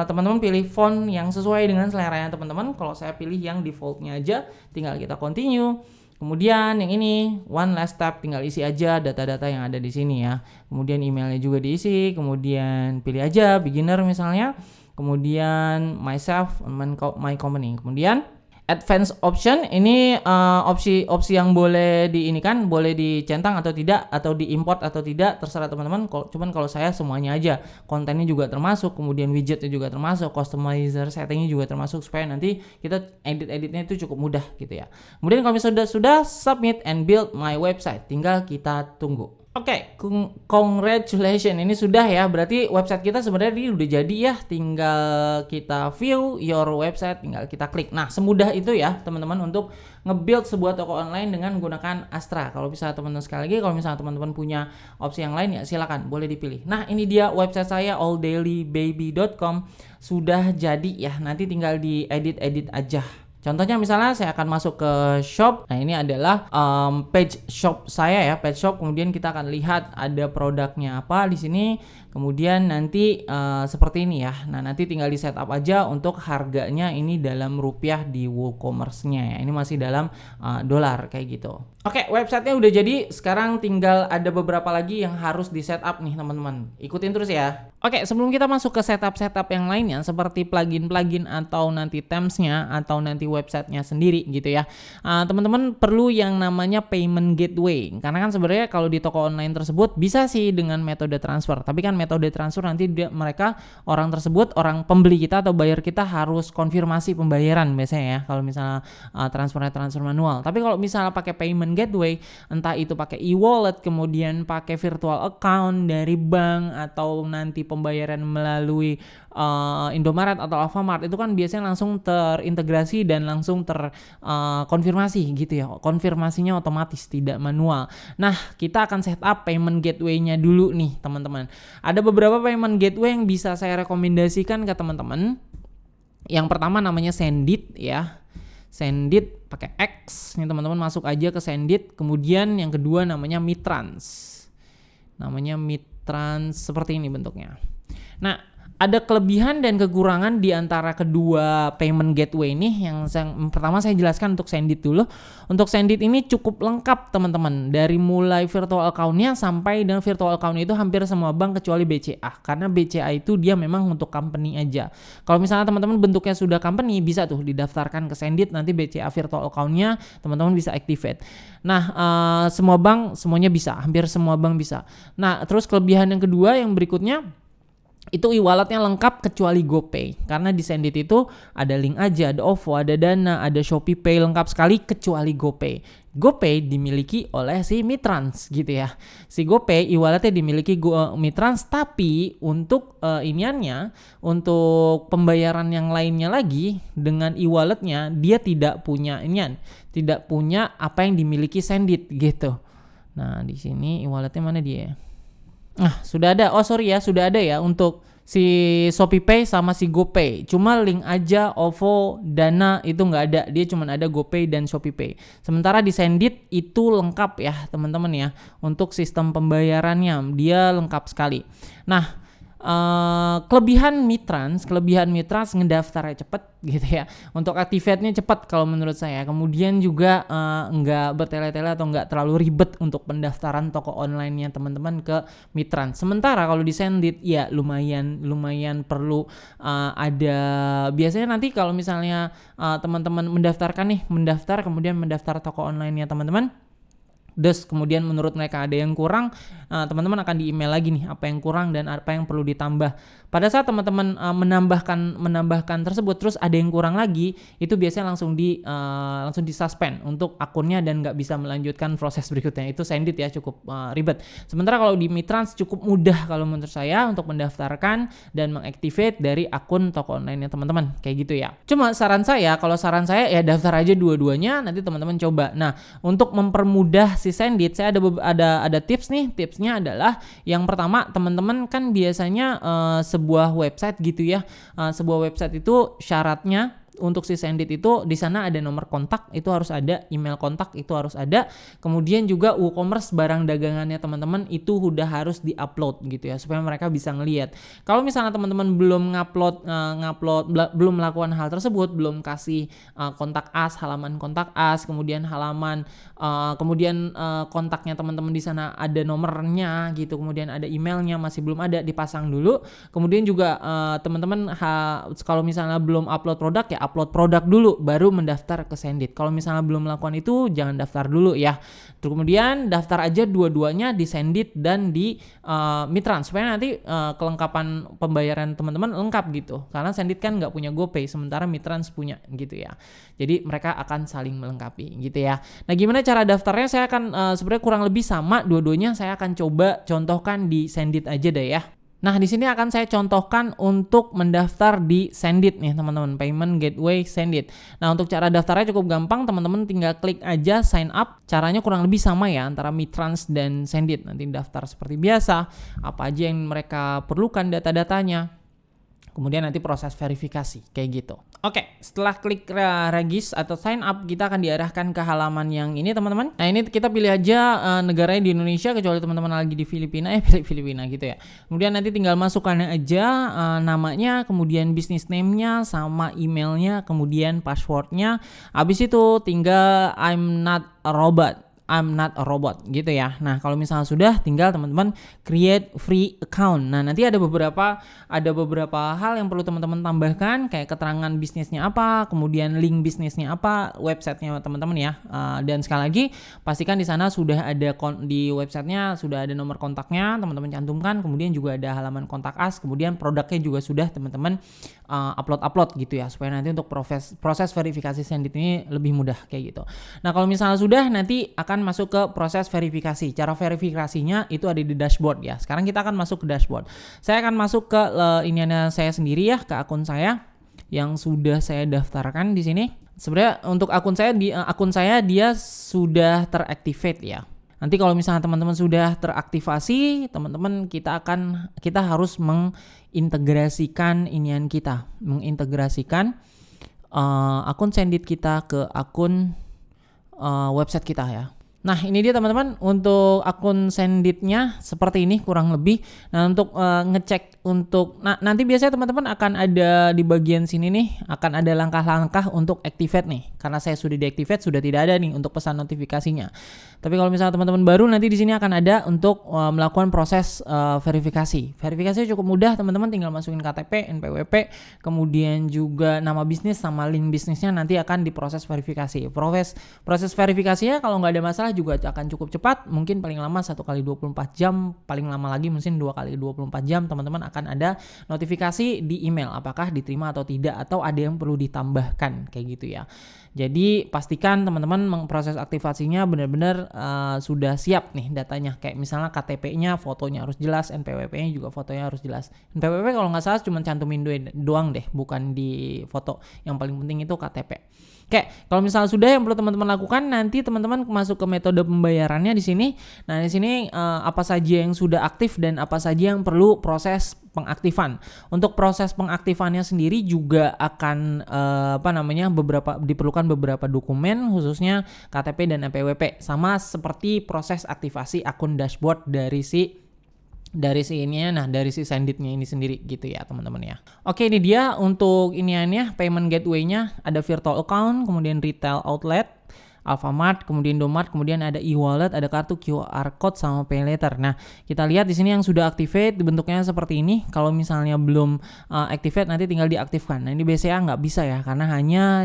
teman-teman pilih font yang sesuai dengan seleranya teman-teman. Kalau saya pilih yang defaultnya aja, tinggal kita continue. Kemudian yang ini one last step, tinggal isi aja data-data yang ada di sini ya. Kemudian emailnya juga diisi, kemudian pilih aja beginner misalnya. Kemudian myself, my company. Kemudian advanced option, ini opsi yang boleh diinikan, boleh dicentang atau tidak, atau diimport atau tidak, terserah teman-teman. Cuman kalau saya semuanya aja, kontennya juga termasuk, kemudian widgetnya juga termasuk, customizer settingnya juga termasuk, supaya nanti kita edit-editnya itu cukup mudah gitu ya. Kemudian kalau misalnya sudah submit and build my website, tinggal kita tunggu. Oke, congratulations, ini sudah ya, berarti website kita sebenarnya udah jadi ya, tinggal kita view your website, tinggal kita klik. Nah, semudah itu ya teman-teman untuk nge-build sebuah toko online dengan menggunakan Astra. Kalau bisa teman-teman, sekali lagi, kalau misalnya teman-teman punya opsi yang lain ya silakan, boleh dipilih. Nah, ini dia website saya, alldailybaby.com, sudah jadi ya, nanti tinggal diedit-edit aja. Contohnya misalnya saya akan masuk ke shop. Nah, ini adalah page shop saya ya, page shop. Kemudian kita akan lihat ada produknya apa di sini. Kemudian nanti seperti ini ya. Nah, nanti tinggal di setup aja untuk harganya ini dalam rupiah di WooCommerce-nya ya. Ini masih dalam dolar kayak gitu. Oke, websitenya udah jadi. Sekarang tinggal ada beberapa lagi yang harus di setup nih teman-teman. Ikutin terus ya. Oke, sebelum kita masuk ke setup yang lainnya seperti plugin atau nanti themes-nya atau nanti websitenya sendiri gitu ya, teman-teman perlu yang namanya payment gateway. Karena kan sebenarnya kalau di toko online tersebut bisa sih dengan metode transfer, tapi kan metode transfer nanti mereka, orang tersebut, orang pembeli kita atau buyer kita harus konfirmasi pembayaran biasanya ya kalau misalnya transfer manual. Tapi kalau misalnya pakai payment gateway, entah itu pakai e-wallet, kemudian pakai virtual account dari bank, atau nanti pembayaran melalui Indomaret atau Alfamart, itu kan biasanya langsung terintegrasi dan langsung terkonfirmasi gitu ya. Konfirmasinya otomatis, tidak manual. Nah, kita akan setup payment gateway-nya dulu nih teman-teman. Ada beberapa payment gateway yang bisa saya rekomendasikan ke teman-teman. Yang pertama namanya Sendit ya. Sendit pakai X. Nih teman-teman masuk aja ke Sendit. Kemudian yang kedua namanya Mitrans. Namanya Mitrans, seperti ini bentuknya. Nah, ada kelebihan dan kekurangan di antara kedua payment gateway ini. Yang pertama saya jelaskan untuk Sendit dulu. Untuk Sendit ini cukup lengkap teman-teman. Dari mulai virtual account-nya sampai dengan virtual account itu hampir semua bank kecuali BCA. Karena BCA itu dia memang untuk company aja. Kalau misalnya teman-teman bentuknya sudah company, bisa tuh didaftarkan ke Sendit. Nanti BCA virtual account-nya teman-teman bisa activate. Nah, semua bank semuanya bisa. Hampir semua bank bisa. Nah, terus kelebihan yang kedua yang berikutnya, itu e-walletnya lengkap kecuali GoPay. Karena di Sendit itu ada link aja, ada OVO, ada Dana, ada Shopee Pay, lengkap sekali kecuali GoPay. GoPay dimiliki oleh si Mitrans gitu ya. Si GoPay e-walletnya dimiliki Mitrans, tapi untuk untuk pembayaran yang lainnya lagi dengan e-walletnya dia tidak punya tidak punya apa yang dimiliki Sendit gitu. Nah, di sini e-walletnya mana dia? Sudah ada. Sudah ada ya untuk si Shopee Pay sama si GoPay. Cuma link aja OVO, Dana itu nggak ada. Dia cuma ada GoPay dan Shopee Pay. Sementara di Sendit itu lengkap ya teman-teman ya. Untuk sistem pembayarannya dia lengkap sekali. Nah, kelebihan Mitrans ngedaftarnya cepet gitu ya. Untuk activate-nya cepet kalau menurut saya. Kemudian juga nggak bertele-tele atau nggak terlalu ribet untuk pendaftaran toko online-nya teman-teman ke Mitrans. Sementara kalau di Sendit ya lumayan perlu ada, biasanya nanti kalau misalnya teman-teman mendaftar kemudian mendaftar toko online-nya teman-teman. Kemudian menurut mereka ada yang kurang, teman-teman akan di-email lagi nih apa yang kurang dan apa yang perlu ditambah. Pada saat teman-teman menambahkan tersebut, terus ada yang kurang lagi, itu biasanya langsung di-suspend untuk akunnya dan nggak bisa melanjutkan proses berikutnya. Itu Sendit ya, cukup ribet. Sementara kalau di Mitrans cukup mudah kalau menurut saya untuk mendaftarkan dan mengactivate dari akun toko online-nya teman-teman, kayak gitu ya. Cuma saran saya ya daftar aja dua-duanya, nanti teman-teman coba. Nah, untuk mempermudah si Sendit, saya ada tips nih. Tipsnya adalah yang pertama, teman-teman kan biasanya sebuah website gitu ya. Sebuah website itu syaratnya untuk si Sendit itu di sana ada nomor kontak, itu harus ada, email kontak itu harus ada. Kemudian juga WooCommerce barang dagangannya teman-teman itu udah harus di-upload gitu ya, supaya mereka bisa ngelihat. Kalau misalnya teman-teman belum belum melakukan hal tersebut, belum kasih kontak us, halaman kontak us, kemudian halaman kontaknya teman-teman di sana ada nomornya gitu, kemudian ada emailnya masih belum ada, dipasang dulu. Kemudian juga teman-teman kalau misalnya belum upload produk ya upload produk dulu baru mendaftar ke Sendit. Kalau misalnya belum melakukan itu jangan daftar dulu ya. Terus kemudian daftar aja dua-duanya di Sendit dan di Mitrans supaya nanti kelengkapan pembayaran teman-teman lengkap gitu. Karena Sendit kan nggak punya GoPay sementara Mitrans punya gitu ya. Jadi mereka akan saling melengkapi gitu ya. Nah, gimana cara daftarnya? Saya akan sebenarnya kurang lebih sama dua-duanya, saya akan coba contohkan di Sendit aja deh ya. Nah, di sini akan saya contohkan untuk mendaftar di Sendit nih, teman-teman. Payment Gateway Sendit. Nah, untuk cara daftarnya cukup gampang, teman-teman tinggal klik aja sign up. Caranya kurang lebih sama ya antara Mitrans dan Sendit. Nanti daftar seperti biasa, apa aja yang mereka perlukan data-datanya. Kemudian nanti proses verifikasi kayak gitu. Oke, setelah klik regis atau sign up, kita akan diarahkan ke halaman yang ini, teman-teman. Nah, ini kita pilih aja negaranya di Indonesia, kecuali teman-teman lagi di Filipina, pilih Filipina gitu ya. Kemudian nanti tinggal masukkannya aja namanya, kemudian business name-nya sama emailnya, kemudian passwordnya. Habis itu tinggal I'm not a robot gitu ya. Nah, kalau misalnya sudah, tinggal teman-teman create free account. Nah, nanti ada beberapa hal yang perlu teman-teman tambahkan, kayak keterangan bisnisnya apa, kemudian link bisnisnya apa, websitenya teman-teman ya. Dan sekali lagi pastikan di sana sudah ada di websitenya sudah ada nomor kontaknya, teman-teman cantumkan, kemudian juga ada halaman kontak us, kemudian produknya juga sudah teman-teman upload gitu ya, supaya nanti untuk proses verifikasi Sendit ini lebih mudah kayak gitu. Nah, kalau misalnya sudah, nanti akan masuk ke proses verifikasi. Cara verifikasinya itu ada di dashboard ya. Sekarang kita akan masuk ke dashboard. Saya akan masuk ke iniannya saya sendiri ya, ke akun saya yang sudah saya daftarkan di sini. Sebenarnya untuk akun saya dia sudah teractivate ya. Nanti kalau misalnya teman-teman sudah teraktivasi, teman-teman kita harus mengintegrasikan akun Sendit kita ke akun website kita ya. Nah, ini dia teman-teman untuk akun Senditnya seperti ini kurang lebih. Nah, untuk ngecek nanti biasanya teman-teman akan ada di bagian sini nih, akan ada langkah-langkah untuk activate nih. Karena saya sudah deactivate, sudah tidak ada nih untuk pesan notifikasinya. Tapi kalau misalnya teman-teman baru, nanti di sini akan ada untuk melakukan proses verifikasi. Verifikasinya cukup mudah, teman-teman tinggal masukin KTP, NPWP, kemudian juga nama bisnis sama link bisnisnya nanti akan diproses verifikasi. Proses verifikasinya kalau nggak ada masalah juga akan cukup cepat, mungkin paling lama 1 kali 24 jam, paling lama lagi mungkin 2 kali 24 jam teman-teman akan ada notifikasi di email apakah diterima atau tidak, atau ada yang perlu ditambahkan kayak gitu ya. Jadi pastikan teman-teman proses aktivasinya benar-benar sudah siap nih datanya, kayak misalnya KTP-nya fotonya harus jelas, NPWP-nya juga fotonya harus jelas. NPWP kalau nggak salah cuma cantumin doang deh, bukan di foto. Yang paling penting itu KTP. Oke, kalau misalnya sudah, yang perlu teman-teman lakukan, nanti teman-teman masuk ke metode pembayarannya di sini. Nah, di sini apa saja yang sudah aktif dan apa saja yang perlu proses pengaktifan. Untuk proses pengaktifannya sendiri juga akan diperlukan beberapa dokumen, khususnya KTP dan NPWP, sama seperti proses aktivasi akun dashboard dari si Senditnya ini sendiri gitu ya teman-teman ya. Oke, ini dia untuk iniannya, payment gateway-nya ada virtual account, kemudian retail outlet, Alfamart, kemudian Indomart, kemudian ada e-wallet, ada kartu QR code sama pay later. Nah, kita lihat di sini yang sudah activate bentuknya seperti ini. Kalau misalnya belum activate, nanti tinggal diaktifkan. Nah, ini BCA nggak bisa ya, karena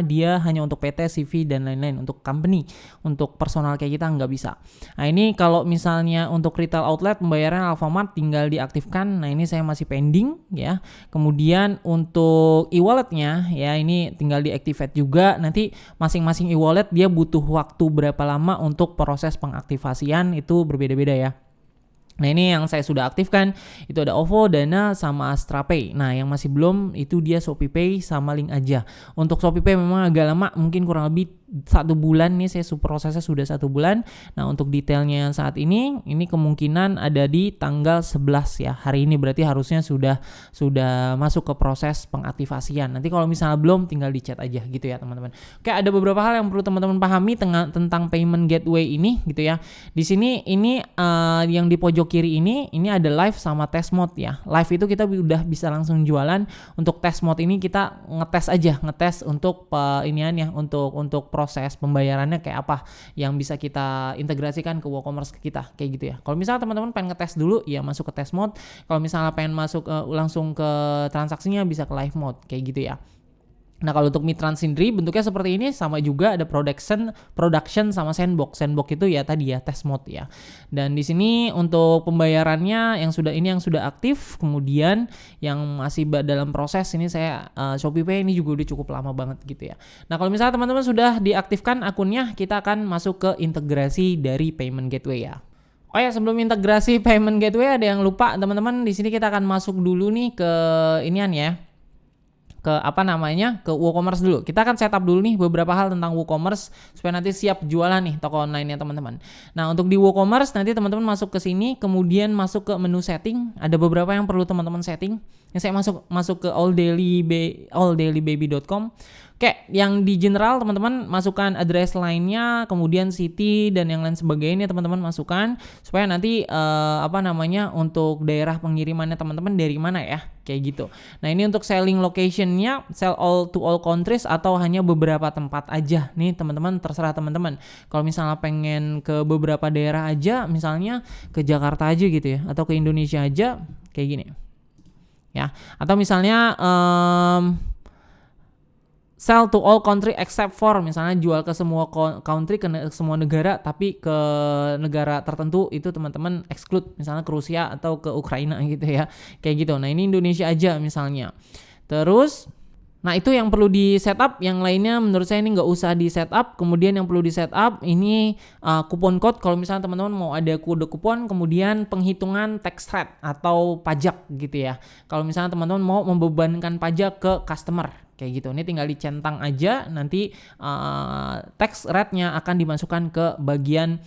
dia hanya untuk PT, CV dan lain-lain, untuk company, untuk personal kayak kita nggak bisa. Nah, ini kalau misalnya untuk retail outlet pembayaran Alfamart tinggal diaktifkan. Nah, ini saya masih pending ya. Kemudian untuk e-walletnya ya, ini tinggal diactivate juga. Nanti masing-masing e-wallet dia butuh waktu berapa lama untuk proses pengaktifasian, itu berbeda-beda ya. Nah ini yang saya sudah aktifkan, itu ada OVO, Dana, sama Astra Pay. Nah yang masih belum itu dia Shopee Pay sama Link aja. Untuk Shopee Pay memang agak lama, mungkin kurang lebih 1 bulan nih, saya prosesnya sudah 1 bulan. Nah untuk detailnya saat ini kemungkinan ada di tanggal 11 ya. Hari ini berarti harusnya sudah masuk ke proses pengaktifasian. Nanti kalau misalnya belum, tinggal di chat aja gitu ya teman-teman. Oke, ada beberapa hal yang perlu teman-teman pahami tentang payment gateway ini gitu ya. Di sini yang di pojok kiri ini ada live sama test mode ya. Live itu kita udah bisa langsung jualan. Untuk test mode ini kita ngetes untuk iniannya, untuk proses pembayarannya kayak apa yang bisa kita integrasikan ke WooCommerce kita kayak gitu ya. Kalau misalnya teman-teman pengen ngetes dulu ya masuk ke test mode. Kalau misalnya pengen masuk langsung ke transaksinya bisa ke live mode kayak gitu ya. Nah kalau untuk Mitrans sendiri bentuknya seperti ini, sama juga ada production sama sandbox. Sandbox itu ya tadi ya test mode ya. Dan di sini untuk pembayarannya yang sudah aktif, kemudian yang masih dalam proses ini saya Shopee Pay ini juga udah cukup lama banget gitu ya. Nah kalau misalnya teman-teman sudah diaktifkan akunnya, kita akan masuk ke integrasi dari payment gateway ya. Oh ya, sebelum integrasi payment gateway ada yang lupa teman-teman, di sini kita akan masuk dulu nih ke inian ya. Ke WooCommerce dulu. Kita akan setup dulu nih beberapa hal tentang WooCommerce supaya nanti siap jualan nih toko online-nya teman-teman. Nah, untuk di WooCommerce nanti teman-teman masuk ke sini, kemudian masuk ke menu setting. Ada beberapa yang perlu teman-teman setting. Yang saya masuk ke alldailybaby.com. Oke, yang di general teman-teman masukkan address lainnya, kemudian city dan yang lain sebagainya teman-teman masukkan supaya nanti untuk daerah pengirimannya teman-teman dari mana ya, kayak gitu. Nah ini untuk selling locationnya, sell all to all countries atau hanya beberapa tempat aja nih teman-teman, terserah teman-teman. Kalau misalnya pengen ke beberapa daerah aja, misalnya ke Jakarta aja gitu ya, atau ke Indonesia aja kayak gini ya, atau misalnya sell to all country except for, misalnya jual ke semua country, ke semua negara, tapi ke negara tertentu itu teman-teman exclude, misalnya ke Rusia atau ke Ukraina gitu ya, kayak gitu. Nah ini Indonesia aja misalnya. Terus nah itu yang perlu di setup, yang lainnya menurut saya ini nggak usah di setup. Kemudian yang perlu di setup ini kupon code, kalau misalnya teman-teman mau ada kode kupon, kemudian penghitungan tax rate atau pajak gitu ya. Kalau misalnya teman-teman mau membebankan pajak ke customer kayak gitu, ini tinggal dicentang aja, nanti tax rate-nya akan dimasukkan ke bagian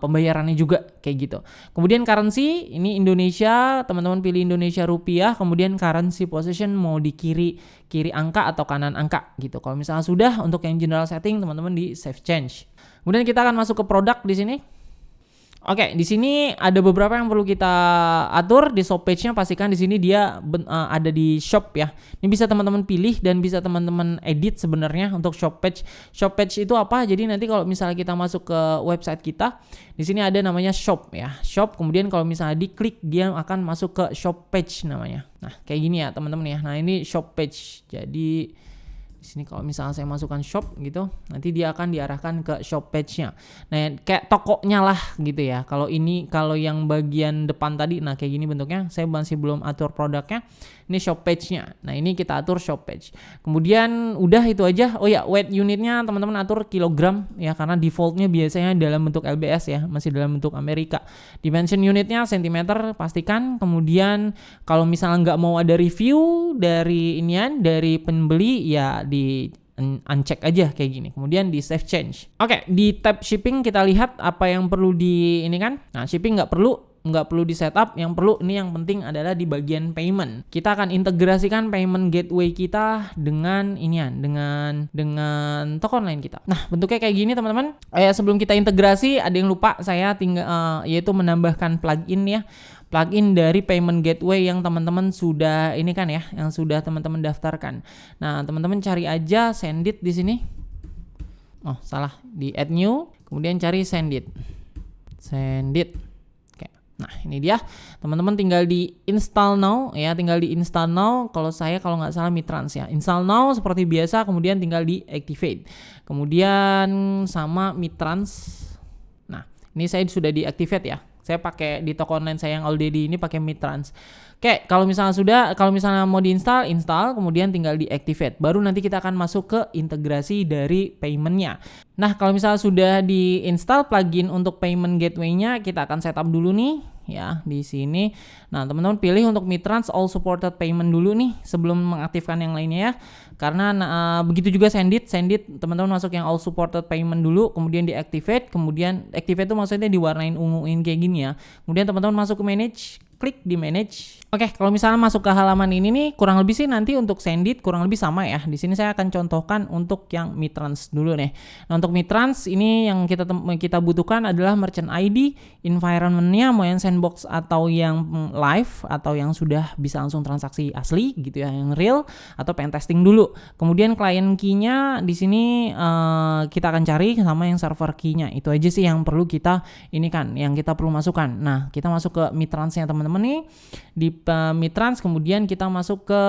pembayarannya juga kayak gitu. Kemudian currency ini Indonesia, teman-teman pilih Indonesia rupiah, kemudian currency position mau di kiri angka atau kanan angka gitu. Kalau misalnya sudah, untuk yang general setting teman-teman di save change. Kemudian kita akan masuk ke produk di sini. Oke, di sini ada beberapa yang perlu kita atur di shop page-nya. Pastikan di sini dia ada di shop ya. Ini bisa teman-teman pilih dan bisa teman-teman edit sebenarnya untuk shop page. Shop page itu apa? Jadi nanti kalau misalnya kita masuk ke website kita, di sini ada namanya shop ya. Shop, kemudian kalau misalnya diklik dia akan masuk ke shop page namanya. Nah, kayak gini ya teman-teman ya. Nah, ini shop page. Jadi di sini kalau misalnya saya masukkan shop gitu, nanti dia akan diarahkan ke shop page-nya. Nah, kayak tokonya lah gitu ya. Kalau yang bagian depan tadi, nah kayak gini bentuknya. Saya masih belum atur produknya. Ini shop page-nya. Nah, ini kita atur shop page. Kemudian udah itu aja. Oh ya, weight unitnya teman-teman atur kilogram ya, karena defaultnya biasanya dalam bentuk LBS ya, masih dalam bentuk Amerika. Dimension unitnya cm pastikan. Kemudian kalau misalnya nggak mau ada review dari pembeli ya di uncheck aja kayak gini. Kemudian di save change. Oke, di tab shipping kita lihat apa yang perlu di ini kan. Nah, shipping nggak perlu di setup. Yang perlu ini, yang penting adalah di bagian payment. Kita akan integrasikan payment gateway kita dengan dengan toko online kita. Nah, bentuknya kayak gini teman-teman. Sebelum kita integrasi ada yang lupa saya yaitu menambahkan plugin ya. Plugin dari payment gateway yang teman-teman sudah ini kan ya, yang sudah teman-teman daftarkan. Nah, teman-teman cari aja Sendit di sini. Oh, salah, di add new, kemudian cari Sendit. Oke. Nah, ini dia. Teman-teman tinggal di install now ya, Kalau nggak salah Mitrans ya. Install now seperti biasa, kemudian tinggal di activate. Kemudian sama Mitrans. Nah, ini saya sudah diactivate ya. Saya pakai di toko online saya yang already ini pakai Mitrans. Oke, kalau misalnya mau install, kemudian tinggal deactivate. Baru nanti kita akan masuk ke integrasi dari payment-nya. Nah, kalau misalnya sudah di-install plugin untuk payment gateway-nya, kita akan setup dulu nih ya di sini. Nah, teman-teman pilih untuk Mitrans all supported payment dulu nih sebelum mengaktifkan yang lainnya ya. Karena begitu juga Sendit teman-teman masuk yang all supported payment dulu, kemudian deactivate, kemudian activate itu maksudnya diwarnain unguin kayak gini ya. Kemudian teman-teman masuk ke manage, klik di manage. Oke, kalau misalnya masuk ke halaman ini nih, kurang lebih sih nanti untuk Sendit kurang lebih sama ya. Di sini saya akan contohkan untuk yang Mitrans dulu nih. Nah, untuk Mitrans ini yang kita butuhkan adalah merchant ID, environment-nya mau yang sandbox atau yang live atau yang sudah bisa langsung transaksi asli gitu ya, yang real atau pen testing dulu. Kemudian client key-nya di sini kita akan cari sama yang server key-nya. Itu aja sih yang perlu kita ini kan, yang kita perlu masukkan. Nah, kita masuk ke Mitrans-nya teman-teman nih. Di Mitrans kemudian kita masuk ke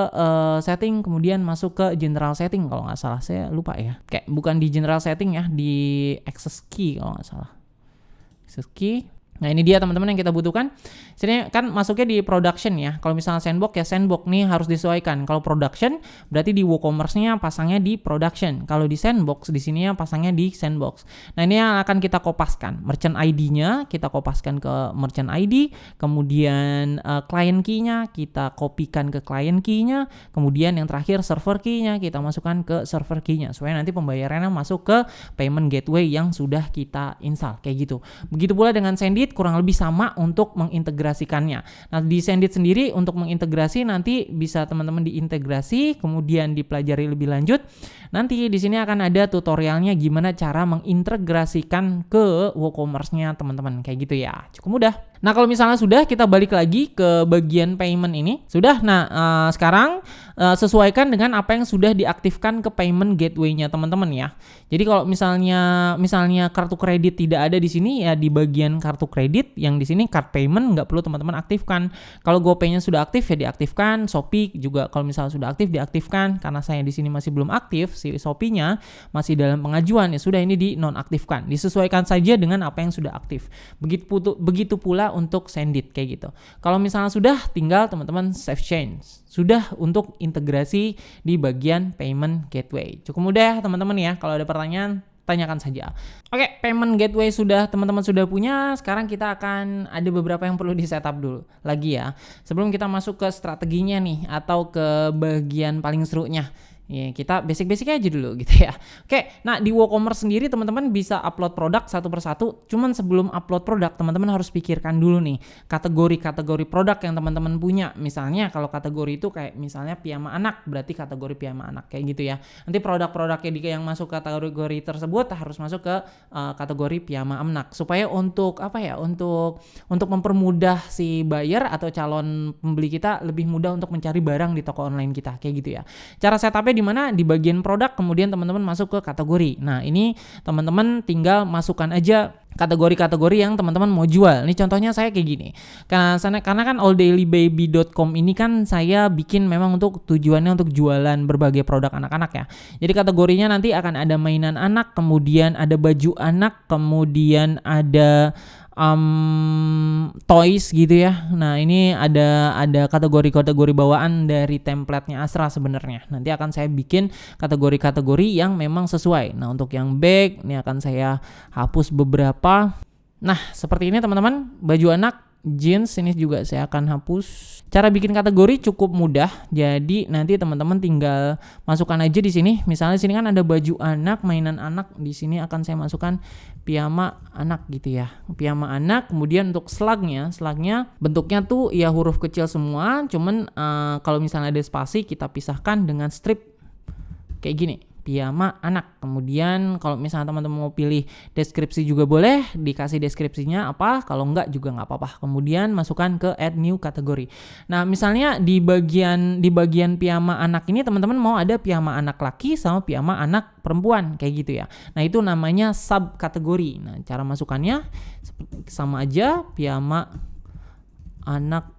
setting, kemudian masuk ke general setting kalau nggak salah, saya lupa ya. Kayak bukan di general setting ya, di access key kalau nggak salah. Access key. Nah, ini dia teman-teman yang kita butuhkan. Sini kan masuknya di production ya. Kalau misalnya sandbox ya sandbox nih harus disesuaikan. Kalau production berarti di WooCommerce-nya pasangnya di production. Kalau di sandbox di sininya pasangnya di sandbox. Nah, ini yang akan kita kopaskan. Merchant ID-nya kita kopaskan ke merchant ID, kemudian client key-nya kita kopikan ke client key-nya, kemudian yang terakhir server key-nya kita masukkan ke server key-nya supaya nanti pembayarannya masuk ke payment gateway yang sudah kita install kayak gitu. Begitu pula dengan Sendit kurang lebih sama untuk mengintegrasikannya. Nah, di Sendit sendiri untuk mengintegrasi nanti bisa teman-teman diintegrasi, kemudian dipelajari lebih lanjut. Nanti di sini akan ada tutorialnya gimana cara mengintegrasikan ke WooCommerce-nya teman-teman kayak gitu ya. Cukup mudah. Nah, kalau misalnya sudah, kita balik lagi ke bagian payment ini. Sudah. Nah, sekarang sesuaikan dengan apa yang sudah diaktifkan ke payment gateway-nya teman-teman ya. Jadi kalau misalnya kartu kredit tidak ada di sini ya, di bagian kartu kredit yang di sini card payment nggak perlu teman-teman aktifkan. Kalau GoPay-nya sudah aktif ya diaktifkan. Shopee juga kalau misalnya sudah aktif diaktifkan. Karena saya di sini masih belum aktif, si Shopee-nya masih dalam pengajuan ya sudah, ini di nonaktifkan. Disesuaikan saja dengan apa yang sudah aktif. Begitu pula untuk Sendit kayak gitu. Kalau misalnya sudah, tinggal teman-teman save change. Sudah untuk integrasi di bagian payment gateway. Cukup mudah ya teman-teman ya. Kalau ada pertanyaan, tanyakan saja. Oke, payment gateway sudah teman-teman sudah punya. Sekarang kita akan ada beberapa yang perlu di setup dulu lagi ya. Sebelum kita masuk ke strateginya nih atau ke bagian paling serunya. Ya, kita basic-basicnya aja dulu gitu ya. Oke, nah di WooCommerce sendiri teman-teman bisa upload produk satu persatu. Cuman sebelum upload produk, teman-teman harus pikirkan dulu nih kategori-kategori produk yang teman-teman punya. Misalnya kalau kategori itu kayak misalnya piyama anak, berarti kategori piyama anak kayak gitu ya. Nanti produk-produknya yang masuk kategori tersebut harus masuk ke kategori piyama anak supaya untuk apa ya? Untuk mempermudah si buyer atau calon pembeli kita lebih mudah untuk mencari barang di toko online kita kayak gitu ya. Cara setupnya di mana? Di bagian produk, kemudian teman-teman masuk ke kategori. Nah, ini teman-teman tinggal masukkan aja kategori-kategori yang teman-teman mau jual. Ini contohnya saya kayak gini. Karena kan alldailybaby.com ini kan saya bikin memang untuk tujuannya untuk jualan berbagai produk anak-anak ya. Jadi kategorinya nanti akan ada mainan anak, kemudian ada baju anak, kemudian ada toys gitu ya. Nah, ini ada kategori-kategori bawaan dari template-nya Astra sebenarnya. Nanti akan saya bikin kategori-kategori yang memang sesuai. Nah, untuk yang bag ini akan saya hapus beberapa. Nah, seperti ini teman-teman, baju anak, jeans ini juga saya akan hapus. Cara bikin kategori cukup mudah. Jadi nanti teman-teman tinggal masukkan aja di sini. Misalnya di sini kan ada baju anak, mainan anak. Di sini akan saya masukkan piyama anak gitu ya. Piyama anak. Kemudian untuk slagnya bentuknya tuh ya huruf kecil semua. Cuman kalau misalnya ada spasi kita pisahkan dengan strip kayak gini. Piyama anak. Kemudian kalau misalnya teman-teman mau pilih deskripsi juga boleh, dikasih deskripsinya apa, kalau enggak juga nggak apa-apa. Kemudian masukkan ke add new kategori. Nah, misalnya di bagian piyama anak ini teman-teman mau ada piyama anak laki sama piyama anak perempuan kayak gitu ya. Nah, itu namanya sub kategori. Nah, cara masukkannya sama aja, piyama anak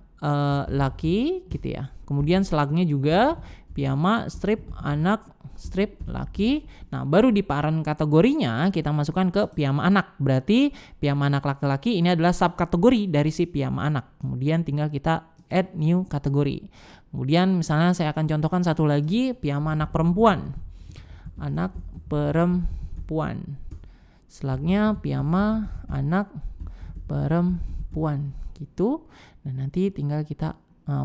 laki gitu ya. Kemudian slagnya juga piyama strip anak strip laki. Nah, baru di parent kategorinya kita masukkan ke piyama anak. Berarti piyama anak laki-laki ini adalah subkategori dari si piyama anak. Kemudian tinggal kita add new kategori. Kemudian misalnya saya akan contohkan satu lagi, piyama anak perempuan. Anak perempuan. Slagnya piyama anak perempuan gitu. Dan nanti tinggal kita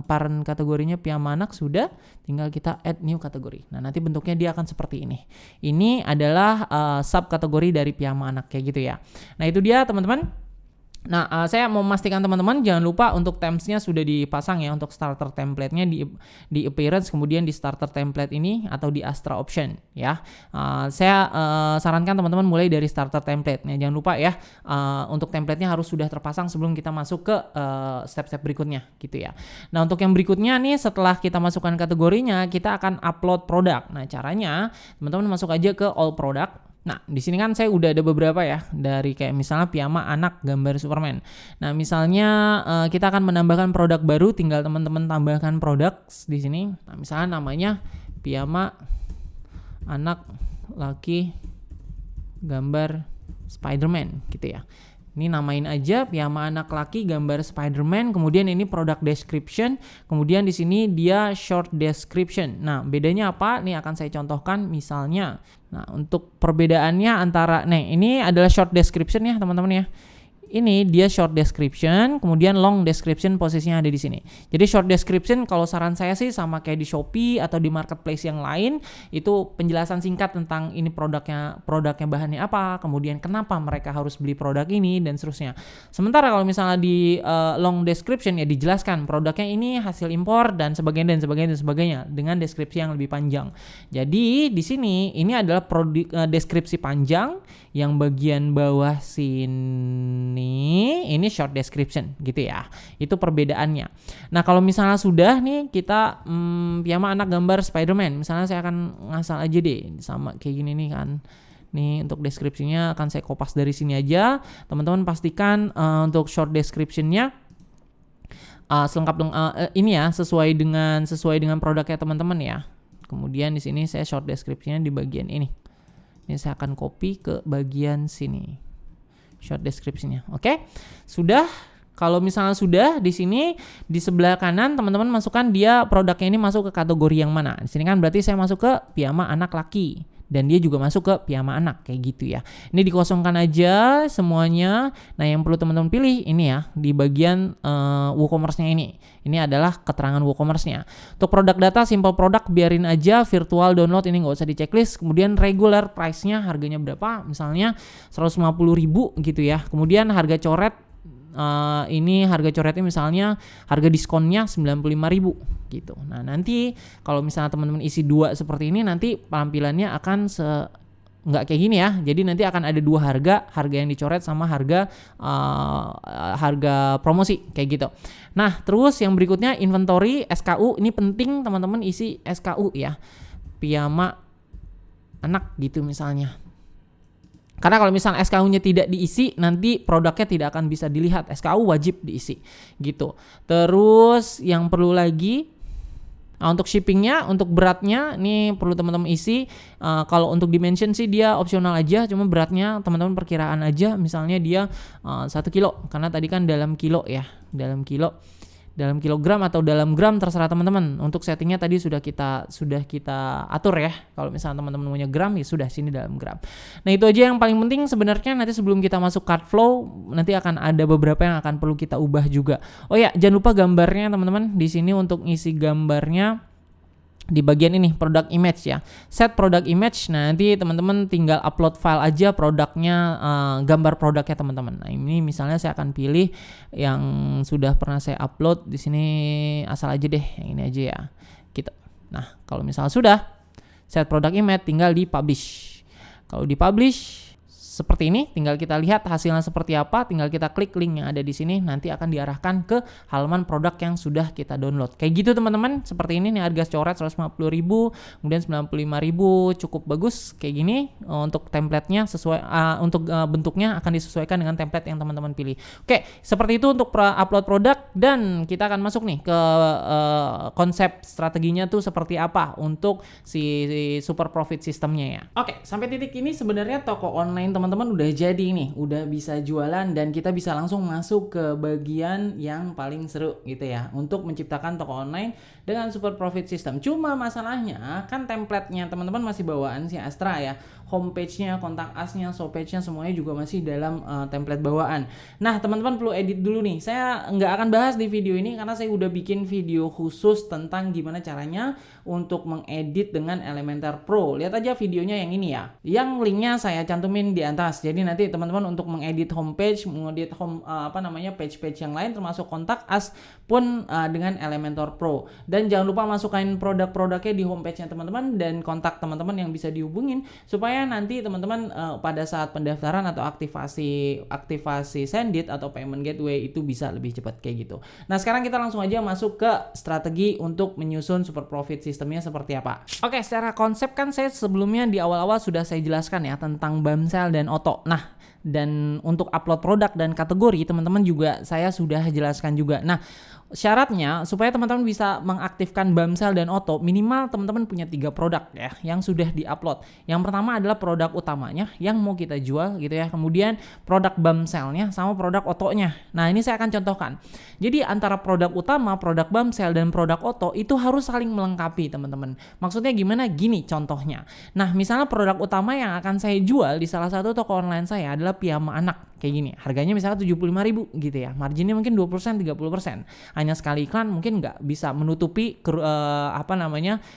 parent kategorinya piyama anak sudah, tinggal kita add new kategori. Nah, nanti bentuknya dia akan seperti ini. Ini adalah sub kategori dari piyama anak kayak gitu ya. Nah, itu dia teman-teman. Nah, saya mau memastikan teman-teman jangan lupa untuk template-nya sudah dipasang ya, untuk starter template-nya di appearance, kemudian di starter template ini atau di Astra option ya. Saya sarankan teman-teman mulai dari starter template-nya. Jangan lupa ya, untuk template-nya harus sudah terpasang sebelum kita masuk ke step-step berikutnya gitu ya. Nah, untuk yang berikutnya nih, setelah kita masukkan kategorinya, kita akan upload produk. Nah, caranya teman-teman masuk aja ke all product. Nah, di sini kan saya udah ada beberapa ya, dari kayak misalnya piyama anak gambar Superman. Nah, misalnya kita akan menambahkan produk baru, tinggal teman-teman tambahkan produk di sini. Nah, misalnya namanya piyama anak laki gambar Spider-Man gitu ya. Ini namain aja piyama anak laki gambar Spider-Man, kemudian ini product description, kemudian di sini dia short description. Nah, bedanya apa? Nih akan saya contohkan misalnya. Nah, untuk perbedaannya antara ini adalah short description ya, teman-teman ya. Ini dia short description, kemudian long description posisinya ada di sini. Jadi short description kalau saran saya sih sama kayak di Shopee atau di marketplace yang lain, itu penjelasan singkat tentang ini produknya bahannya apa, kemudian kenapa mereka harus beli produk ini dan seterusnya. Sementara kalau misalnya di long description ya dijelaskan produknya ini hasil impor dan sebagainya dengan deskripsi yang lebih panjang. Jadi di sini ini adalah deskripsi panjang, yang bagian bawah sini ini short description gitu ya. Itu perbedaannya. Nah, kalau misalnya sudah nih kita piyama anak gambar Spider-Man, misalnya saya akan ngasal aja deh sama kayak gini nih kan. Nih untuk deskripsinya akan saya kopas dari sini aja. Teman-teman pastikan untuk short description-nya selengkap ini ya, sesuai dengan produknya teman-teman ya. Kemudian di sini saya short description-nya di bagian ini. Ini saya akan copy ke bagian sini. Short description-nya. Oke. Sudah. Kalau misalnya sudah di sini di sebelah kanan teman-teman masukkan dia produknya ini masuk ke kategori yang mana. Di sini kan berarti saya masuk ke piyama anak laki. Dan dia juga masuk ke piyama anak kayak gitu ya. Ini dikosongkan aja semuanya. Nah, yang perlu teman-teman pilih ini ya di bagian WooCommerce-nya ini. Ini adalah keterangan WooCommerce-nya. Untuk produk data simple product biarin aja, virtual download ini nggak usah di checklist. Kemudian regular price-nya harganya berapa? Misalnya 150.000 gitu ya. Kemudian harga coret ini harga coretnya misalnya harga diskonnya 95.000 gitu. Nah, nanti kalau misalnya teman-teman isi dua seperti ini nanti tampilannya akan nggak kayak gini ya. Jadi nanti akan ada dua harga yang dicoret sama harga promosi kayak gitu. Nah, terus yang berikutnya inventory SKU, ini penting teman-teman isi SKU ya. Piyama anak gitu misalnya. Karena kalau misalnya SKU-nya tidak diisi, nanti produknya tidak akan bisa dilihat. SKU wajib diisi, gitu. Terus yang perlu lagi, untuk shippingnya, untuk beratnya, ini perlu teman-teman isi. Kalau untuk dimension sih dia opsional aja, cuma beratnya teman-teman perkiraan aja. Misalnya dia 1 kilo, karena tadi kan dalam kilo ya, dalam kilogram atau dalam gram terserah teman-teman. Untuk settingnya tadi sudah kita atur ya. Kalau misalnya teman-teman punya gram ya sudah sini dalam gram. Nah, itu aja yang paling penting sebenarnya. Nanti sebelum kita masuk cart flow nanti akan ada beberapa yang akan perlu kita ubah juga. Oh ya, jangan lupa gambarnya teman-teman. Di sini untuk ngisi gambarnya di bagian ini product image ya, set product image. Nah, nanti teman-teman tinggal upload file aja produknya, gambar produknya teman-teman. Nah, ini misalnya saya akan pilih yang sudah pernah saya upload di sini, asal aja deh yang ini aja ya gitu. Nah, kalau misalnya sudah set product image tinggal di publish. Kalau di publish seperti ini, tinggal kita lihat hasilnya seperti apa, tinggal kita klik link yang ada di sini, nanti akan diarahkan ke halaman produk yang sudah kita download. Kayak gitu teman-teman, seperti ini nih harga coret 150.000, kemudian 95.000, cukup bagus kayak gini. Untuk template-nya sesuai, untuk bentuknya akan disesuaikan dengan template yang teman-teman pilih. Oke, seperti itu untuk upload produk, dan kita akan masuk nih ke konsep strateginya tuh seperti apa untuk si super profit sistemnya ya. Oke, sampai titik ini sebenarnya toko online teman-teman udah jadi nih, udah bisa jualan, dan kita bisa langsung masuk ke bagian yang paling seru gitu ya, untuk menciptakan toko online dengan Super Profit System. Cuma masalahnya kan template-nya teman-teman masih bawaan si Astra ya. Homepage-nya, kontak us-nya, show page-nya semuanya juga masih dalam template bawaan. Nah, teman-teman perlu edit dulu nih. Saya nggak akan bahas di video ini karena saya udah bikin video khusus tentang gimana caranya untuk mengedit dengan Elementor Pro. Lihat aja videonya yang ini ya. Yang linknya saya cantumin di atas. Jadi nanti teman-teman untuk mengedit homepage, mengedit page-page yang lain termasuk kontak us pun dengan Elementor Pro. Dan jangan lupa masukkan produk-produknya di homepage-nya teman-teman dan kontak teman-teman yang bisa dihubungin supaya nanti teman-teman pada saat pendaftaran atau aktivasi Sendit atau payment gateway itu bisa lebih cepat kayak gitu. Nah, sekarang kita langsung aja masuk ke strategi untuk menyusun Super Profit Systemnya seperti apa. Oke, secara konsep kan saya sebelumnya di awal-awal sudah saya jelaskan ya tentang Bumsel dan Otto. Nah, dan untuk upload produk dan kategori teman-teman juga saya sudah jelaskan juga. Nah, syaratnya supaya teman-teman bisa mengaktifkan Bumsel dan Otto, minimal teman-teman punya 3 produk ya yang sudah diupload. Yang pertama adalah produk utamanya yang mau kita jual gitu ya. Kemudian produk Bumselnya sama produk Ottonya. Nah, ini saya akan contohkan. Jadi antara produk utama, produk Bumsel dan produk Otto itu harus saling melengkapi, teman-teman. Maksudnya gimana? Gini contohnya. Nah, misalnya produk utama yang akan saya jual di salah satu toko online saya adalah piyama anak kayak gini. Harganya misalnya 75.000 gitu ya. Marginnya mungkin 20%, 30%. Hanya sekali iklan mungkin nggak bisa menutupi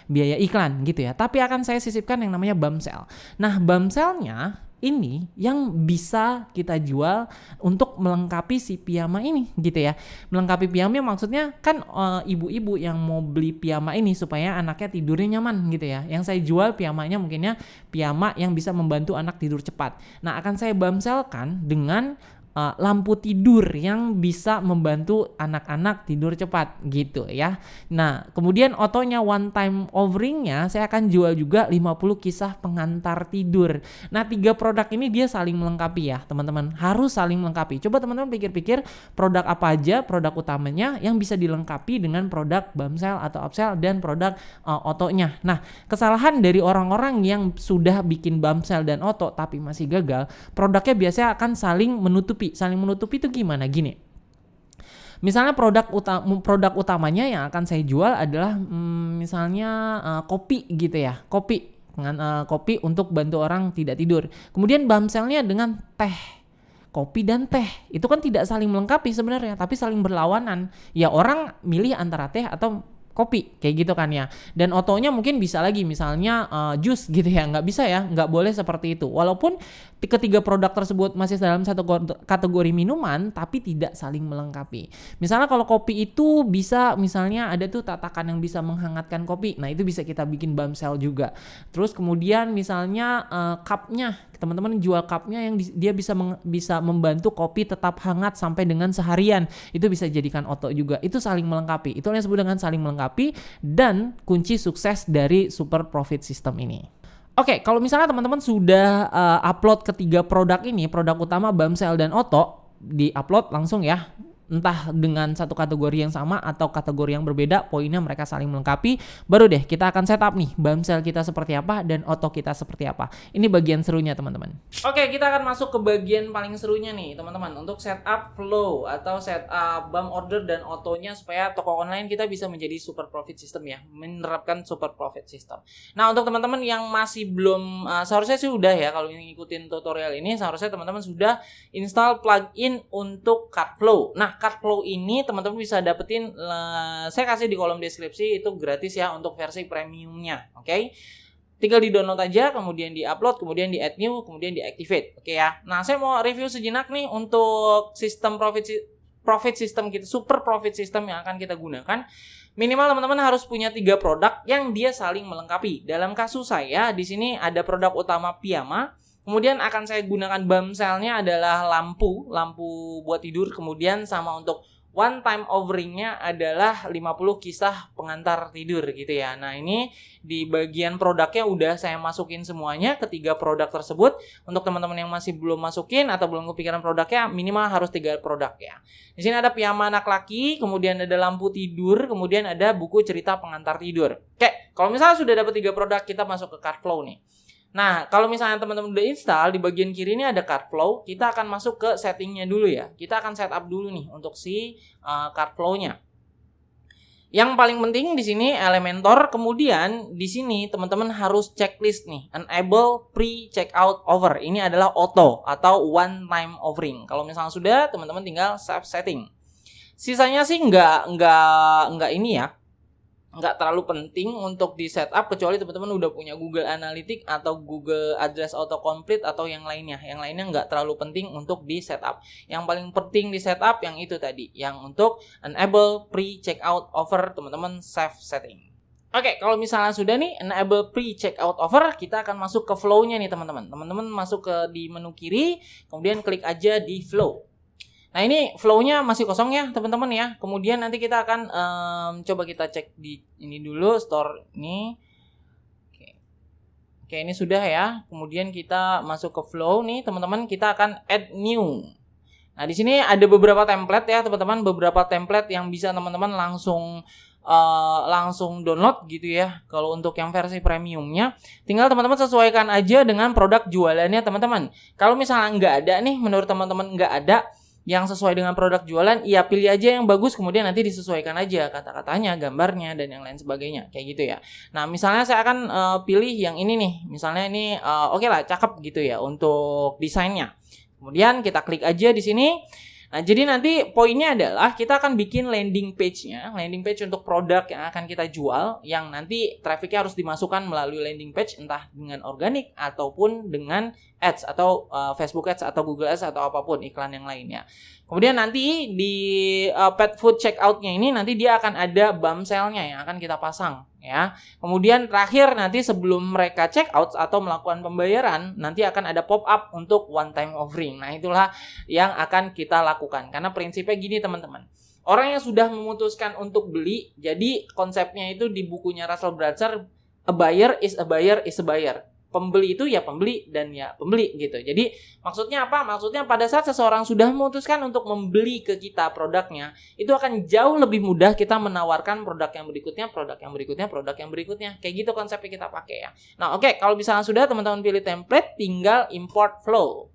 biaya iklan gitu ya. Tapi akan saya sisipkan yang namanya Bumsel. Nah, Bumselnya ini yang bisa kita jual untuk melengkapi si piyama ini gitu ya. Melengkapi piyama maksudnya kan ibu-ibu yang mau beli piyama ini supaya anaknya tidurnya nyaman gitu ya. Yang saya jual piyamanya mungkinnya piyama yang bisa membantu anak tidur cepat. Nah, akan saya bumselkan dengan lampu tidur yang bisa membantu anak-anak tidur cepat gitu ya. Nah, kemudian Ottonya one time overingnya saya akan jual juga 50 kisah pengantar tidur. Nah, 3 produk ini dia saling melengkapi ya teman-teman, harus saling melengkapi. Coba teman-teman pikir-pikir produk apa aja produk utamanya yang bisa dilengkapi dengan produk Bumsel atau Upsell dan produk Ottonya. Nah, kesalahan dari orang-orang yang sudah bikin Bumsel dan Otto tapi masih gagal, produknya biasanya akan saling menutupi itu gimana? Gini. Misalnya produk utamanya yang akan saya jual adalah misalnya kopi gitu ya. Kopi untuk bantu orang tidak tidur. Kemudian Bumselnya dengan teh. Kopi dan teh. Itu kan tidak saling melengkapi sebenarnya, tapi saling berlawanan. Ya orang milih antara teh atau kopi kayak gitu kan ya. Dan Ottonya mungkin bisa lagi misalnya jus gitu ya, nggak bisa ya, nggak boleh seperti itu. Walaupun ketiga produk tersebut masih dalam satu kategori minuman tapi tidak saling melengkapi. Misalnya kalau kopi itu bisa misalnya ada tuh tatakan yang bisa menghangatkan kopi. Nah, itu bisa kita bikin Bumsel juga. Terus kemudian misalnya cupnya, teman-teman jual cupnya yang dia bisa membantu kopi tetap hangat sampai dengan seharian. Itu bisa jadikan Otto juga. Itu saling melengkapi. Itu yang disebut dengan saling melengkapi dan kunci sukses dari Super Profit System ini. Oke, kalau misalnya teman-teman sudah upload ketiga produk ini, produk utama Bumsel dan Otto, di-upload langsung ya. Entah dengan satu kategori yang sama atau kategori yang berbeda, poinnya mereka saling melengkapi. Baru deh kita akan setup nih Bumsel kita seperti apa dan Otto kita seperti apa. Ini bagian serunya teman-teman. Oke, kita akan masuk ke bagian paling serunya nih teman-teman, untuk setup flow atau setup Bum order dan Ottonya supaya toko online kita bisa menjadi Super Profit System ya, menerapkan Super Profit System. Nah, untuk teman-teman yang masih belum, seharusnya sih udah ya, kalau ngikutin tutorial ini seharusnya teman-teman sudah install plugin untuk Cardflow. Nah, Cardflow ini teman-teman bisa dapetin, saya kasih di kolom deskripsi, itu gratis ya untuk versi premiumnya. Oke. Tinggal di-download aja, kemudian di-upload, kemudian di-add new, kemudian di-activate. Oke ya. Nah, saya mau review sejenak nih untuk sistem profit system kita, Super Profit System yang akan kita gunakan. Minimal teman-teman harus punya 3 produk yang dia saling melengkapi. Dalam kasus saya di sini ada produk utama piyama. Kemudian akan saya gunakan Bumselnya adalah lampu buat tidur. Kemudian sama untuk one time overingnya adalah 50 kisah pengantar tidur gitu ya. Nah, ini di bagian produknya udah saya masukin semuanya ketiga produk tersebut. Untuk teman-teman yang masih belum masukin atau belum kepikiran produknya, minimal harus 3 produk ya. Di sini ada piyama anak laki, kemudian ada lampu tidur, kemudian ada buku cerita pengantar tidur. Oke, kalau misalnya sudah dapat 3 produk, kita masuk ke Cardflow nih. Nah, kalau misalnya teman-teman udah install, di bagian kiri ini ada Cardflow, kita akan masuk ke settingnya dulu ya. Kita akan setup dulu nih untuk si Cardflow-nya. Yang paling penting di sini Elementor, kemudian di sini teman-teman harus checklist nih, enable pre-checkout offer. Ini adalah auto atau one time offering. Kalau misalnya sudah, teman-teman tinggal save setting. Sisanya sih nggak ini ya, nggak terlalu penting untuk di setup, kecuali teman-teman udah punya Google Analytics atau Google Address Autocomplete atau yang lainnya. Yang lainnya nggak terlalu penting untuk di setup. Yang paling penting di setup yang itu tadi, yang untuk enable pre-checkout offer, teman-teman save setting. Oke, kalau misalnya sudah nih enable pre-checkout offer, kita akan masuk ke flow-nya nih teman-teman. Teman-teman masuk ke di menu kiri, kemudian klik aja di flow. Nah ini flow-nya masih kosong ya teman-teman ya. Kemudian nanti kita akan coba kita cek di ini dulu, store ini. Oke, ini sudah ya. Kemudian kita masuk ke flow nih teman-teman. Kita akan add new. Nah di sini ada beberapa template ya teman-teman. Beberapa template yang bisa teman-teman langsung download gitu ya. Kalau untuk yang versi premiumnya, tinggal teman-teman sesuaikan aja dengan produk jualannya teman-teman. Kalau misalnya nggak ada nih, menurut teman-teman nggak ada yang sesuai dengan produk jualan, ya pilih aja yang bagus, kemudian nanti disesuaikan aja kata-katanya, gambarnya, dan yang lain sebagainya, kayak gitu ya. Nah, misalnya saya akan pilih yang ini nih, misalnya ini oke lah, cakep gitu ya untuk desainnya. Kemudian kita klik aja di sini. Nah, jadi nanti poinnya adalah kita akan bikin landing page-nya, landing page untuk produk yang akan kita jual, yang nanti trafficnya harus dimasukkan melalui landing page, entah dengan organik ataupun dengan ads atau Facebook ads atau Google ads atau apapun iklan yang lainnya. Kemudian nanti di pet food checkout-nya ini nanti dia akan ada bumsel-nya yang akan kita pasang ya. Kemudian terakhir nanti sebelum mereka check out atau melakukan pembayaran, nanti akan ada pop up untuk one time offering. Nah, itulah yang akan kita lakukan. Karena prinsipnya gini teman-teman. Orang yang sudah memutuskan untuk beli, jadi konsepnya itu di bukunya Russell Brunson, a buyer is a buyer is a buyer. Pembeli itu ya pembeli dan ya pembeli gitu. Jadi maksudnya apa? Maksudnya pada saat seseorang sudah memutuskan untuk membeli ke kita produknya, itu akan jauh lebih mudah kita menawarkan produk yang berikutnya, produk yang berikutnya, produk yang berikutnya. Kayak gitu konsepnya kita pakai ya. Nah oke, kalau misalnya sudah teman-teman pilih template, tinggal import flow.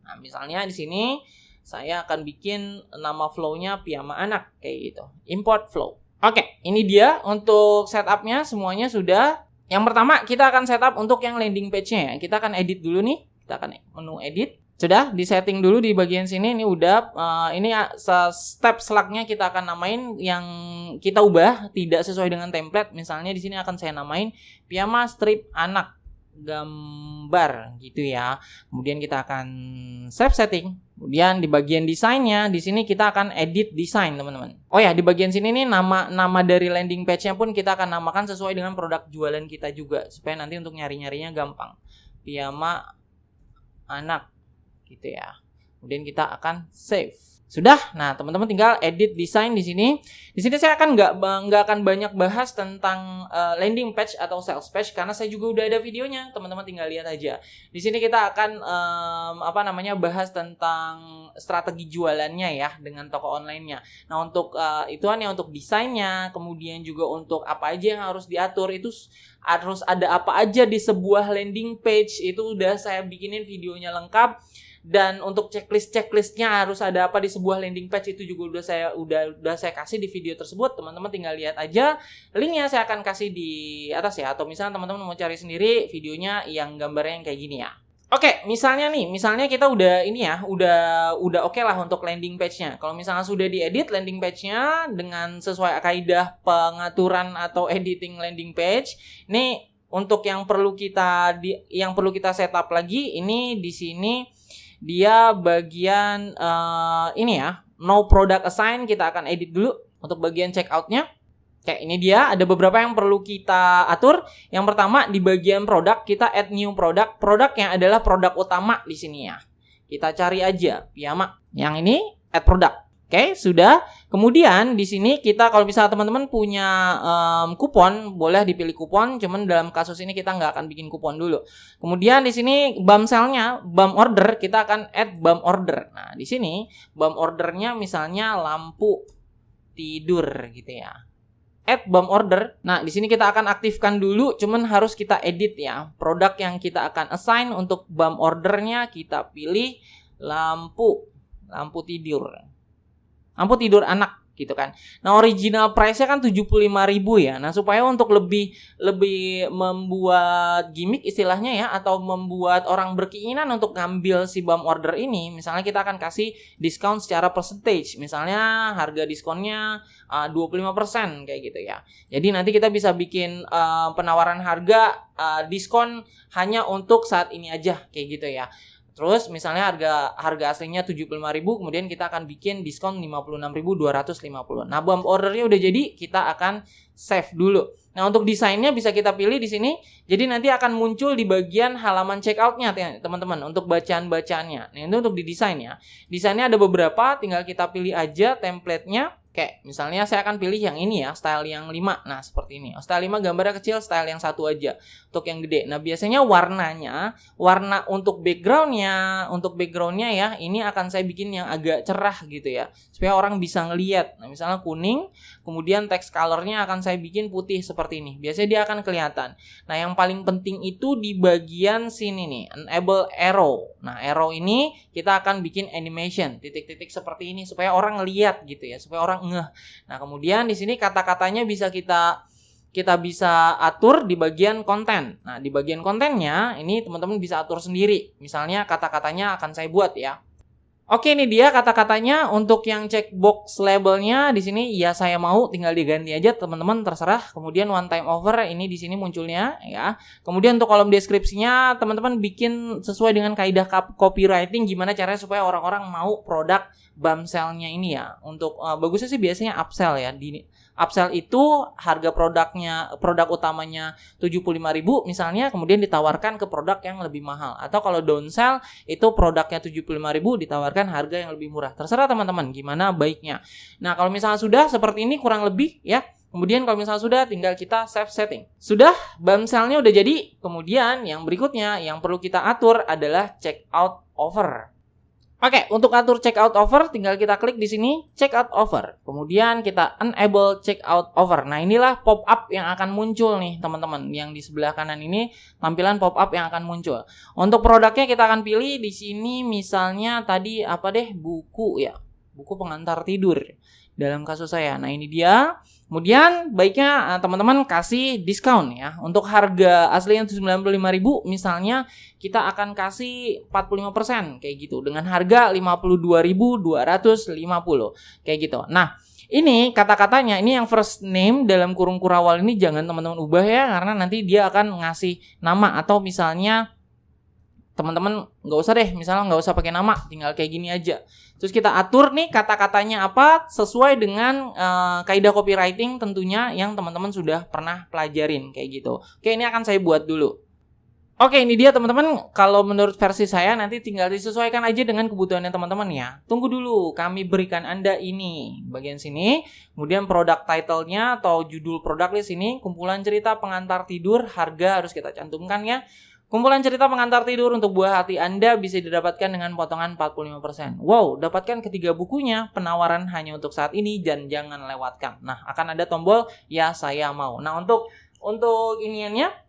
Nah misalnya di sini saya akan bikin nama flow-nya piyama anak kayak gitu. Import flow. Oke, ini dia untuk setupnya semuanya sudah. Yang pertama kita akan setup untuk yang landing page-nya ya. Kita akan edit dulu nih. Kita akan menu edit. Sudah di setting dulu di bagian sini. Ini udah ini step slug-nya kita akan namain yang kita ubah tidak sesuai dengan template. Misalnya di sini akan saya namain piyama strip anak gambar gitu ya. Kemudian kita akan save setting. Kemudian di bagian desainnya, di sini kita akan edit desain teman-teman. Oh ya, di bagian sini nih nama dari landing page-nya pun kita akan namakan sesuai dengan produk jualan kita juga, supaya nanti untuk nyari-nyarinya gampang. Piyama anak gitu ya. Kemudian kita akan save. Sudah, nah teman-teman tinggal edit desain di sini. Di sini saya akan nggak akan banyak bahas tentang landing page atau sales page karena saya juga udah ada videonya. Teman-teman tinggal lihat aja. Di sini kita akan bahas tentang strategi jualannya ya dengan toko online-nya. Nah untuk ituannya untuk desainnya, kemudian juga untuk apa aja yang harus diatur itu harus ada apa aja di sebuah landing page itu udah saya bikinin videonya lengkap. Dan untuk checklistnya harus ada apa di sebuah landing page itu juga udah saya kasih di video tersebut. Teman-teman tinggal lihat aja. Linknya saya akan kasih di atas ya. Atau misalnya teman-teman mau cari sendiri videonya yang gambarnya yang kayak gini ya. Oke, misalnya kita udah ini ya, udah oke lah untuk landing page-nya. Kalau misalnya sudah diedit landing page-nya dengan sesuai kaidah pengaturan atau editing landing page, ini untuk yang perlu kita setup lagi, ini di sini dia bagian ini ya, no product assign, kita akan edit dulu untuk bagian checkout-nya. Oke, ini dia ada beberapa yang perlu kita atur. Yang pertama di bagian produk kita add new product. Produknya adalah produk utama di sini ya. Kita cari aja piyama. Yang ini add product. Oke, sudah. Kemudian di sini kita kalau misalnya teman-teman punya kupon, boleh dipilih kupon. Cuman dalam kasus ini kita nggak akan bikin kupon dulu. Kemudian di sini bumsel-nya, bum order, kita akan add bum order. Nah, di sini bum ordernya misalnya lampu tidur gitu ya. Add bum order. Nah, di sini kita akan aktifkan dulu, cuman harus kita edit ya. Produk yang kita akan assign untuk bum ordernya kita pilih lampu tidur. Lampu tidur anak gitu kan. Nah, original price-nya kan 75.000 ya. Nah, supaya untuk lebih membuat gimmick istilahnya ya, atau membuat orang berkeinginan untuk ngambil si BAM order ini, misalnya kita akan kasih diskon secara percentage. Misalnya harga diskonnya 25% kayak gitu ya. Jadi nanti kita bisa bikin penawaran harga diskon hanya untuk saat ini aja kayak gitu ya. Terus misalnya harga aslinya 75.000, kemudian kita akan bikin diskon 56.250. Nah, bump ordernya udah jadi, kita akan save dulu. Nah, untuk desainnya bisa kita pilih di sini. Jadi nanti akan muncul di bagian halaman checkout-nya teman-teman untuk bacaan-bacaannya. Nah, itu untuk didesain ya. Desainnya ada beberapa, tinggal kita pilih aja template-nya. Kayak misalnya saya akan pilih yang ini ya, style yang 5. Nah, seperti ini. Style 5 gambarnya kecil, style yang 1 aja. Untuk yang gede. Nah, biasanya warna untuk background-nya ya, ini akan saya bikin yang agak cerah gitu ya. Supaya orang bisa ngelihat. Nah, misalnya kuning, kemudian text color-nya akan saya bikin putih seperti ini. Biasanya dia akan kelihatan. Nah, yang paling penting itu di bagian sini nih, enable arrow. Nah, arrow ini kita akan bikin animation, titik-titik seperti ini supaya orang ngelihat gitu ya, supaya orang ngeh. Nah, kemudian di sini kata-katanya bisa kita bisa atur di bagian konten. Nah, di bagian kontennya ini teman-teman bisa atur sendiri. Misalnya kata-katanya akan saya buat ya. Oke, ini dia kata-katanya. Untuk yang checkbox labelnya di sini ya saya mau, tinggal diganti aja teman-teman, terserah. Kemudian one time offer ini di sini munculnya ya. Kemudian untuk kolom deskripsinya teman-teman bikin sesuai dengan kaidah copywriting, gimana caranya supaya orang-orang mau produk BAM sale-nya ini ya. Untuk bagusnya sih biasanya upsell ya. Di upsell itu harga produk utamanya 75.000 misalnya, kemudian ditawarkan ke produk yang lebih mahal. Atau kalau downsell itu produknya 75.000 ditawarkan harga yang lebih murah. Terserah teman-teman gimana baiknya. Nah, kalau misalnya sudah seperti ini kurang lebih ya. Kemudian kalau misalnya sudah, tinggal kita save setting. Sudah, BAM sale-nya udah jadi. Kemudian yang berikutnya yang perlu kita atur adalah checkout offer. Oke, untuk atur checkout offer tinggal kita klik di sini checkout offer. Kemudian kita enable checkout offer. Nah, inilah pop-up yang akan muncul nih, teman-teman. Yang di sebelah kanan ini tampilan pop-up yang akan muncul. Untuk produknya kita akan pilih di sini misalnya tadi buku ya. Buku pengantar tidur dalam kasus saya. Nah, ini dia. Kemudian baiknya teman-teman kasih diskon ya. Untuk harga aslinya 95.000 misalnya kita akan kasih 45% kayak gitu dengan harga 52.250 kayak gitu. Nah, ini kata-katanya, ini yang first name dalam kurung kurawal ini jangan teman-teman ubah ya, karena nanti dia akan ngasih nama. Atau misalnya teman-teman misalnya nggak usah pakai nama, tinggal kayak gini aja. Terus kita atur nih kata-katanya apa sesuai dengan kaidah copywriting tentunya yang teman-teman sudah pernah pelajarin kayak gitu. Oke, ini akan saya buat dulu. Oke, ini dia teman-teman. Kalau menurut versi saya nanti tinggal disesuaikan aja dengan kebutuhannya teman-teman ya. Tunggu dulu, kami berikan Anda ini bagian sini. Kemudian produk title-nya atau judul produk di sini, kumpulan cerita pengantar tidur, harga harus kita cantumkan ya. Kumpulan cerita pengantar tidur untuk buah hati Anda bisa didapatkan dengan potongan 45%. Wow, dapatkan ketiga bukunya, penawaran hanya untuk saat ini dan jangan lewatkan. Nah, akan ada tombol ya saya mau. Nah, untuk iniannya,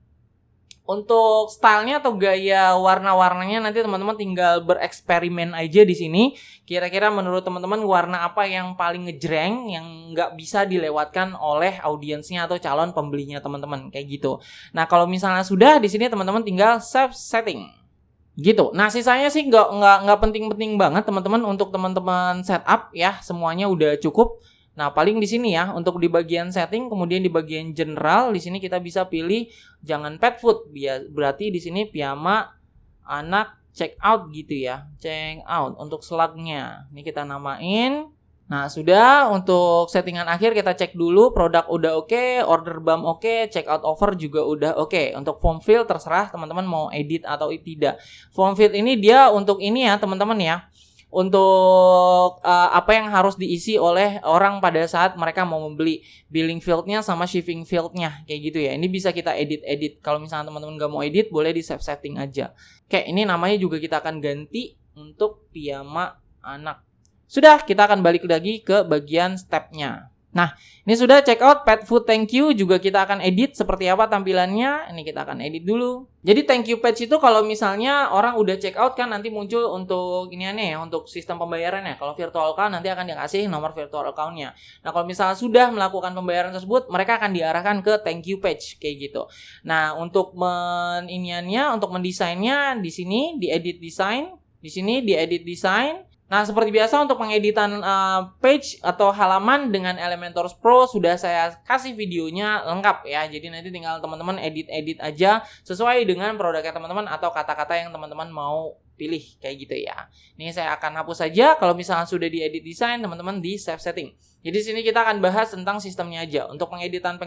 untuk stylenya atau gaya warna-warnanya nanti teman-teman tinggal bereksperimen aja di sini. Kira-kira menurut teman-teman warna apa yang paling ngejreng, yang nggak bisa dilewatkan oleh audiensnya atau calon pembelinya teman-teman kayak gitu. Nah, kalau misalnya sudah di sini teman-teman tinggal save setting. Gitu. Nah, sisanya sih nggak penting-penting banget teman-teman. Untuk teman-teman setup ya semuanya udah cukup. Nah, paling di sini ya untuk di bagian setting, kemudian di bagian general di sini kita bisa pilih jangan pet food. Berarti di sini piyama anak check out gitu ya. Check out untuk slugnya. Ini kita namain. Nah, sudah. Untuk settingan akhir kita cek dulu produk udah oke, order BAM oke, checkout offer juga udah oke. Untuk form field terserah teman-teman mau edit atau tidak. Form field ini dia untuk ini ya teman-teman ya. Untuk apa yang harus diisi oleh orang pada saat mereka mau membeli, billing fieldnya sama shipping fieldnya kayak gitu ya. Ini bisa kita edit. Kalau misalnya teman-teman nggak mau edit, boleh di save setting aja. Oke, ini namanya juga kita akan ganti untuk piyama anak. Sudah, kita akan balik lagi ke bagian stepnya. Nah, ini sudah check out pet food thank you, juga kita akan edit seperti apa tampilannya. Ini kita akan edit dulu. Jadi thank you page itu kalau misalnya orang udah check out kan nanti muncul untuk iniannya ya, untuk sistem pembayarannya. Kalau virtual account nanti akan dikasih nomor virtual account-nya. Nah, kalau misalnya sudah melakukan pembayaran tersebut, mereka akan diarahkan ke thank you page kayak gitu. Nah, untuk untuk mendesainnya di sini di edit design, di sini di edit design. Nah, seperti biasa untuk pengeditan page atau halaman dengan Elementor Pro sudah saya kasih videonya lengkap ya. Jadi nanti tinggal teman-teman edit-edit aja sesuai dengan produknya teman-teman atau kata-kata yang teman-teman mau pilih kayak gitu ya. Ini saya akan hapus saja. Kalau misalnya sudah diedit desain, teman-teman di save setting. Jadi sini kita akan bahas tentang sistemnya aja. Untuk pengeditan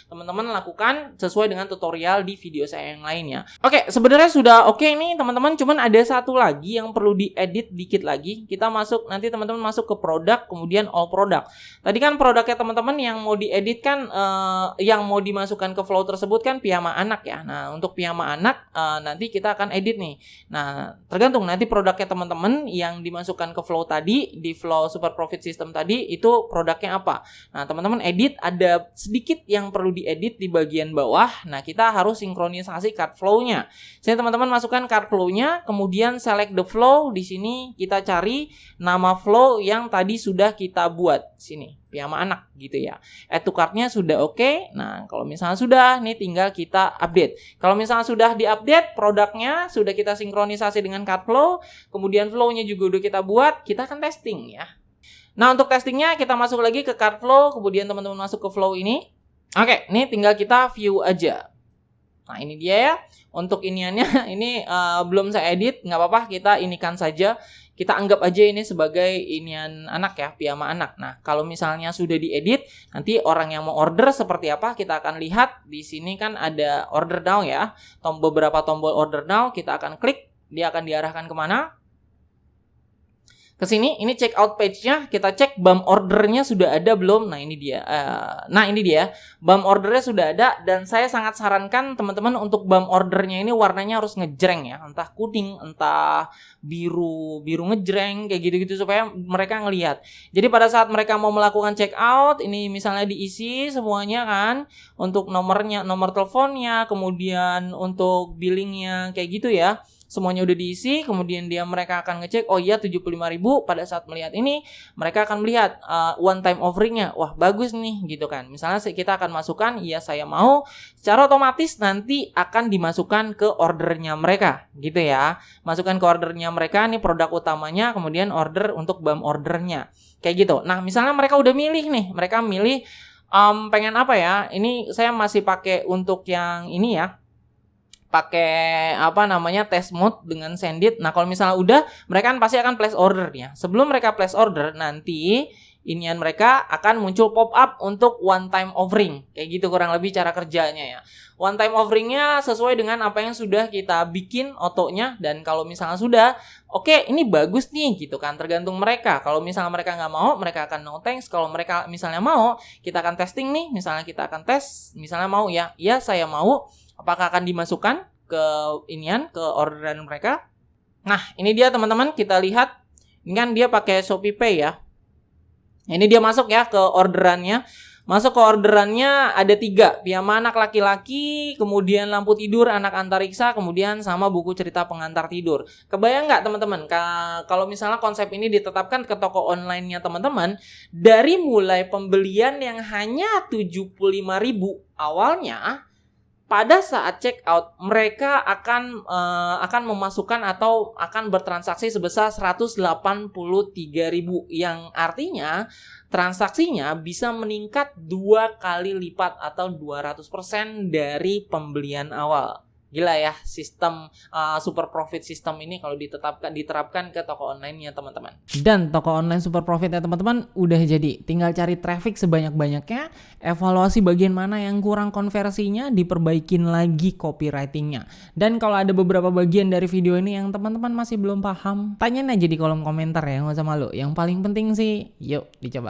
teman-teman lakukan sesuai dengan tutorial di video saya yang lainnya. Oke, sebenarnya sudah oke nih teman-teman. Cuman ada satu lagi yang perlu diedit dikit lagi. Kita masuk, nanti teman-teman masuk ke produk, kemudian all product. Tadi kan produknya teman-teman yang mau diedit kan, yang mau dimasukkan ke flow tersebut kan piyama anak ya. Nah, untuk piyama anak nanti kita akan edit nih. Nah, tergantung nanti produknya teman-teman yang dimasukkan ke flow tadi, di flow super profit system tadi, itu produknya apa. Nah, teman-teman edit, ada sedikit yang perlu diedit di bagian bawah. Nah, kita harus sinkronisasi card flow-nya. Jadi teman-teman masukkan card flow-nya, kemudian select the flow. Di sini kita cari nama flow yang tadi sudah kita buat. Sini, piyama anak gitu ya. Add to cart-nya sudah oke. Nah, kalau misalnya sudah, nih tinggal kita update. Kalau misalnya sudah diupdate, produknya sudah kita sinkronisasi dengan card flow, kemudian flow-nya juga udah kita buat, kita akan testing ya. Nah, untuk testingnya kita masuk lagi ke card flow, kemudian teman-teman masuk ke flow ini. Oke, ini tinggal kita view aja. Nah, ini dia ya. Untuk iniannya, ini belum saya edit, nggak apa-apa, kita inikan saja. Kita anggap aja ini sebagai inian anak ya, piyama anak. Nah, kalau misalnya sudah diedit, nanti orang yang mau order seperti apa, kita akan lihat. Di sini kan ada order now ya. Beberapa tombol order now, kita akan klik, dia akan diarahkan kemana? Ke sini, ini check out page-nya, kita cek BAM ordernya sudah ada belum. Nah, ini dia. BAM ordernya sudah ada, dan saya sangat sarankan teman-teman untuk BAM ordernya ini warnanya harus ngejreng ya, entah kuning, entah biru ngejreng kayak gitu-gitu supaya mereka ngelihat. Jadi pada saat mereka mau melakukan check out, ini misalnya diisi semuanya kan, untuk nomornya, nomor teleponnya, kemudian untuk billingnya kayak gitu ya. Semuanya udah diisi, kemudian mereka akan ngecek, oh iya 75.000. Pada saat melihat ini, mereka akan melihat one time offeringnya, wah bagus nih gitu kan. Misalnya kita akan masukkan, iya saya mau, secara otomatis nanti akan dimasukkan ke ordernya mereka gitu ya. Masukkan ke ordernya mereka, nih produk utamanya, kemudian order untuk BAM ordernya kayak gitu. Nah, misalnya mereka udah milih nih, mereka milih pengen apa ya, ini saya masih pakai untuk yang ini ya, pakai test mode dengan send it. Nah, kalau misalnya udah, mereka kan pasti akan place order ya. Sebelum mereka place order, nanti inian mereka akan muncul pop up untuk one time offering. Kayak gitu kurang lebih cara kerjanya ya. One time offeringnya sesuai dengan apa yang sudah kita bikin otonya. Dan kalau misalnya sudah, oke, ini bagus nih gitu kan, tergantung mereka. Kalau misalnya mereka nggak mau, mereka akan no thanks. Kalau mereka misalnya mau, kita akan testing nih. Misalnya kita akan tes, misalnya mau ya, iya saya mau. Apakah akan dimasukkan ke ke orderan mereka? Nah, ini dia teman-teman, kita lihat. Ini kan dia pakai Shopee Pay ya. Ini dia masuk ya ke orderannya. Masuk ke orderannya ada 3. Piyama anak laki-laki, kemudian lampu tidur anak antariksa, kemudian sama buku cerita pengantar tidur. Kebayang nggak teman-teman? Kalau misalnya konsep ini ditetapkan ke toko online-nya teman-teman, dari mulai pembelian yang hanya 75.000 awalnya, pada saat check out mereka akan memasukkan atau akan bertransaksi sebesar 183.000, yang artinya transaksinya bisa meningkat 2 kali lipat atau 200% dari pembelian awal. Gila ya, sistem super profit system ini kalau diterapkan ke toko online-nya teman-teman. Dan toko online super profit-nya teman-teman udah jadi. Tinggal cari traffic sebanyak-banyaknya, evaluasi bagian mana yang kurang konversinya, diperbaikin lagi copywriting-nya. Dan kalau ada beberapa bagian dari video ini yang teman-teman masih belum paham, tanyain aja di kolom komentar ya, nggak usah malu. Yang paling penting sih, yuk dicoba.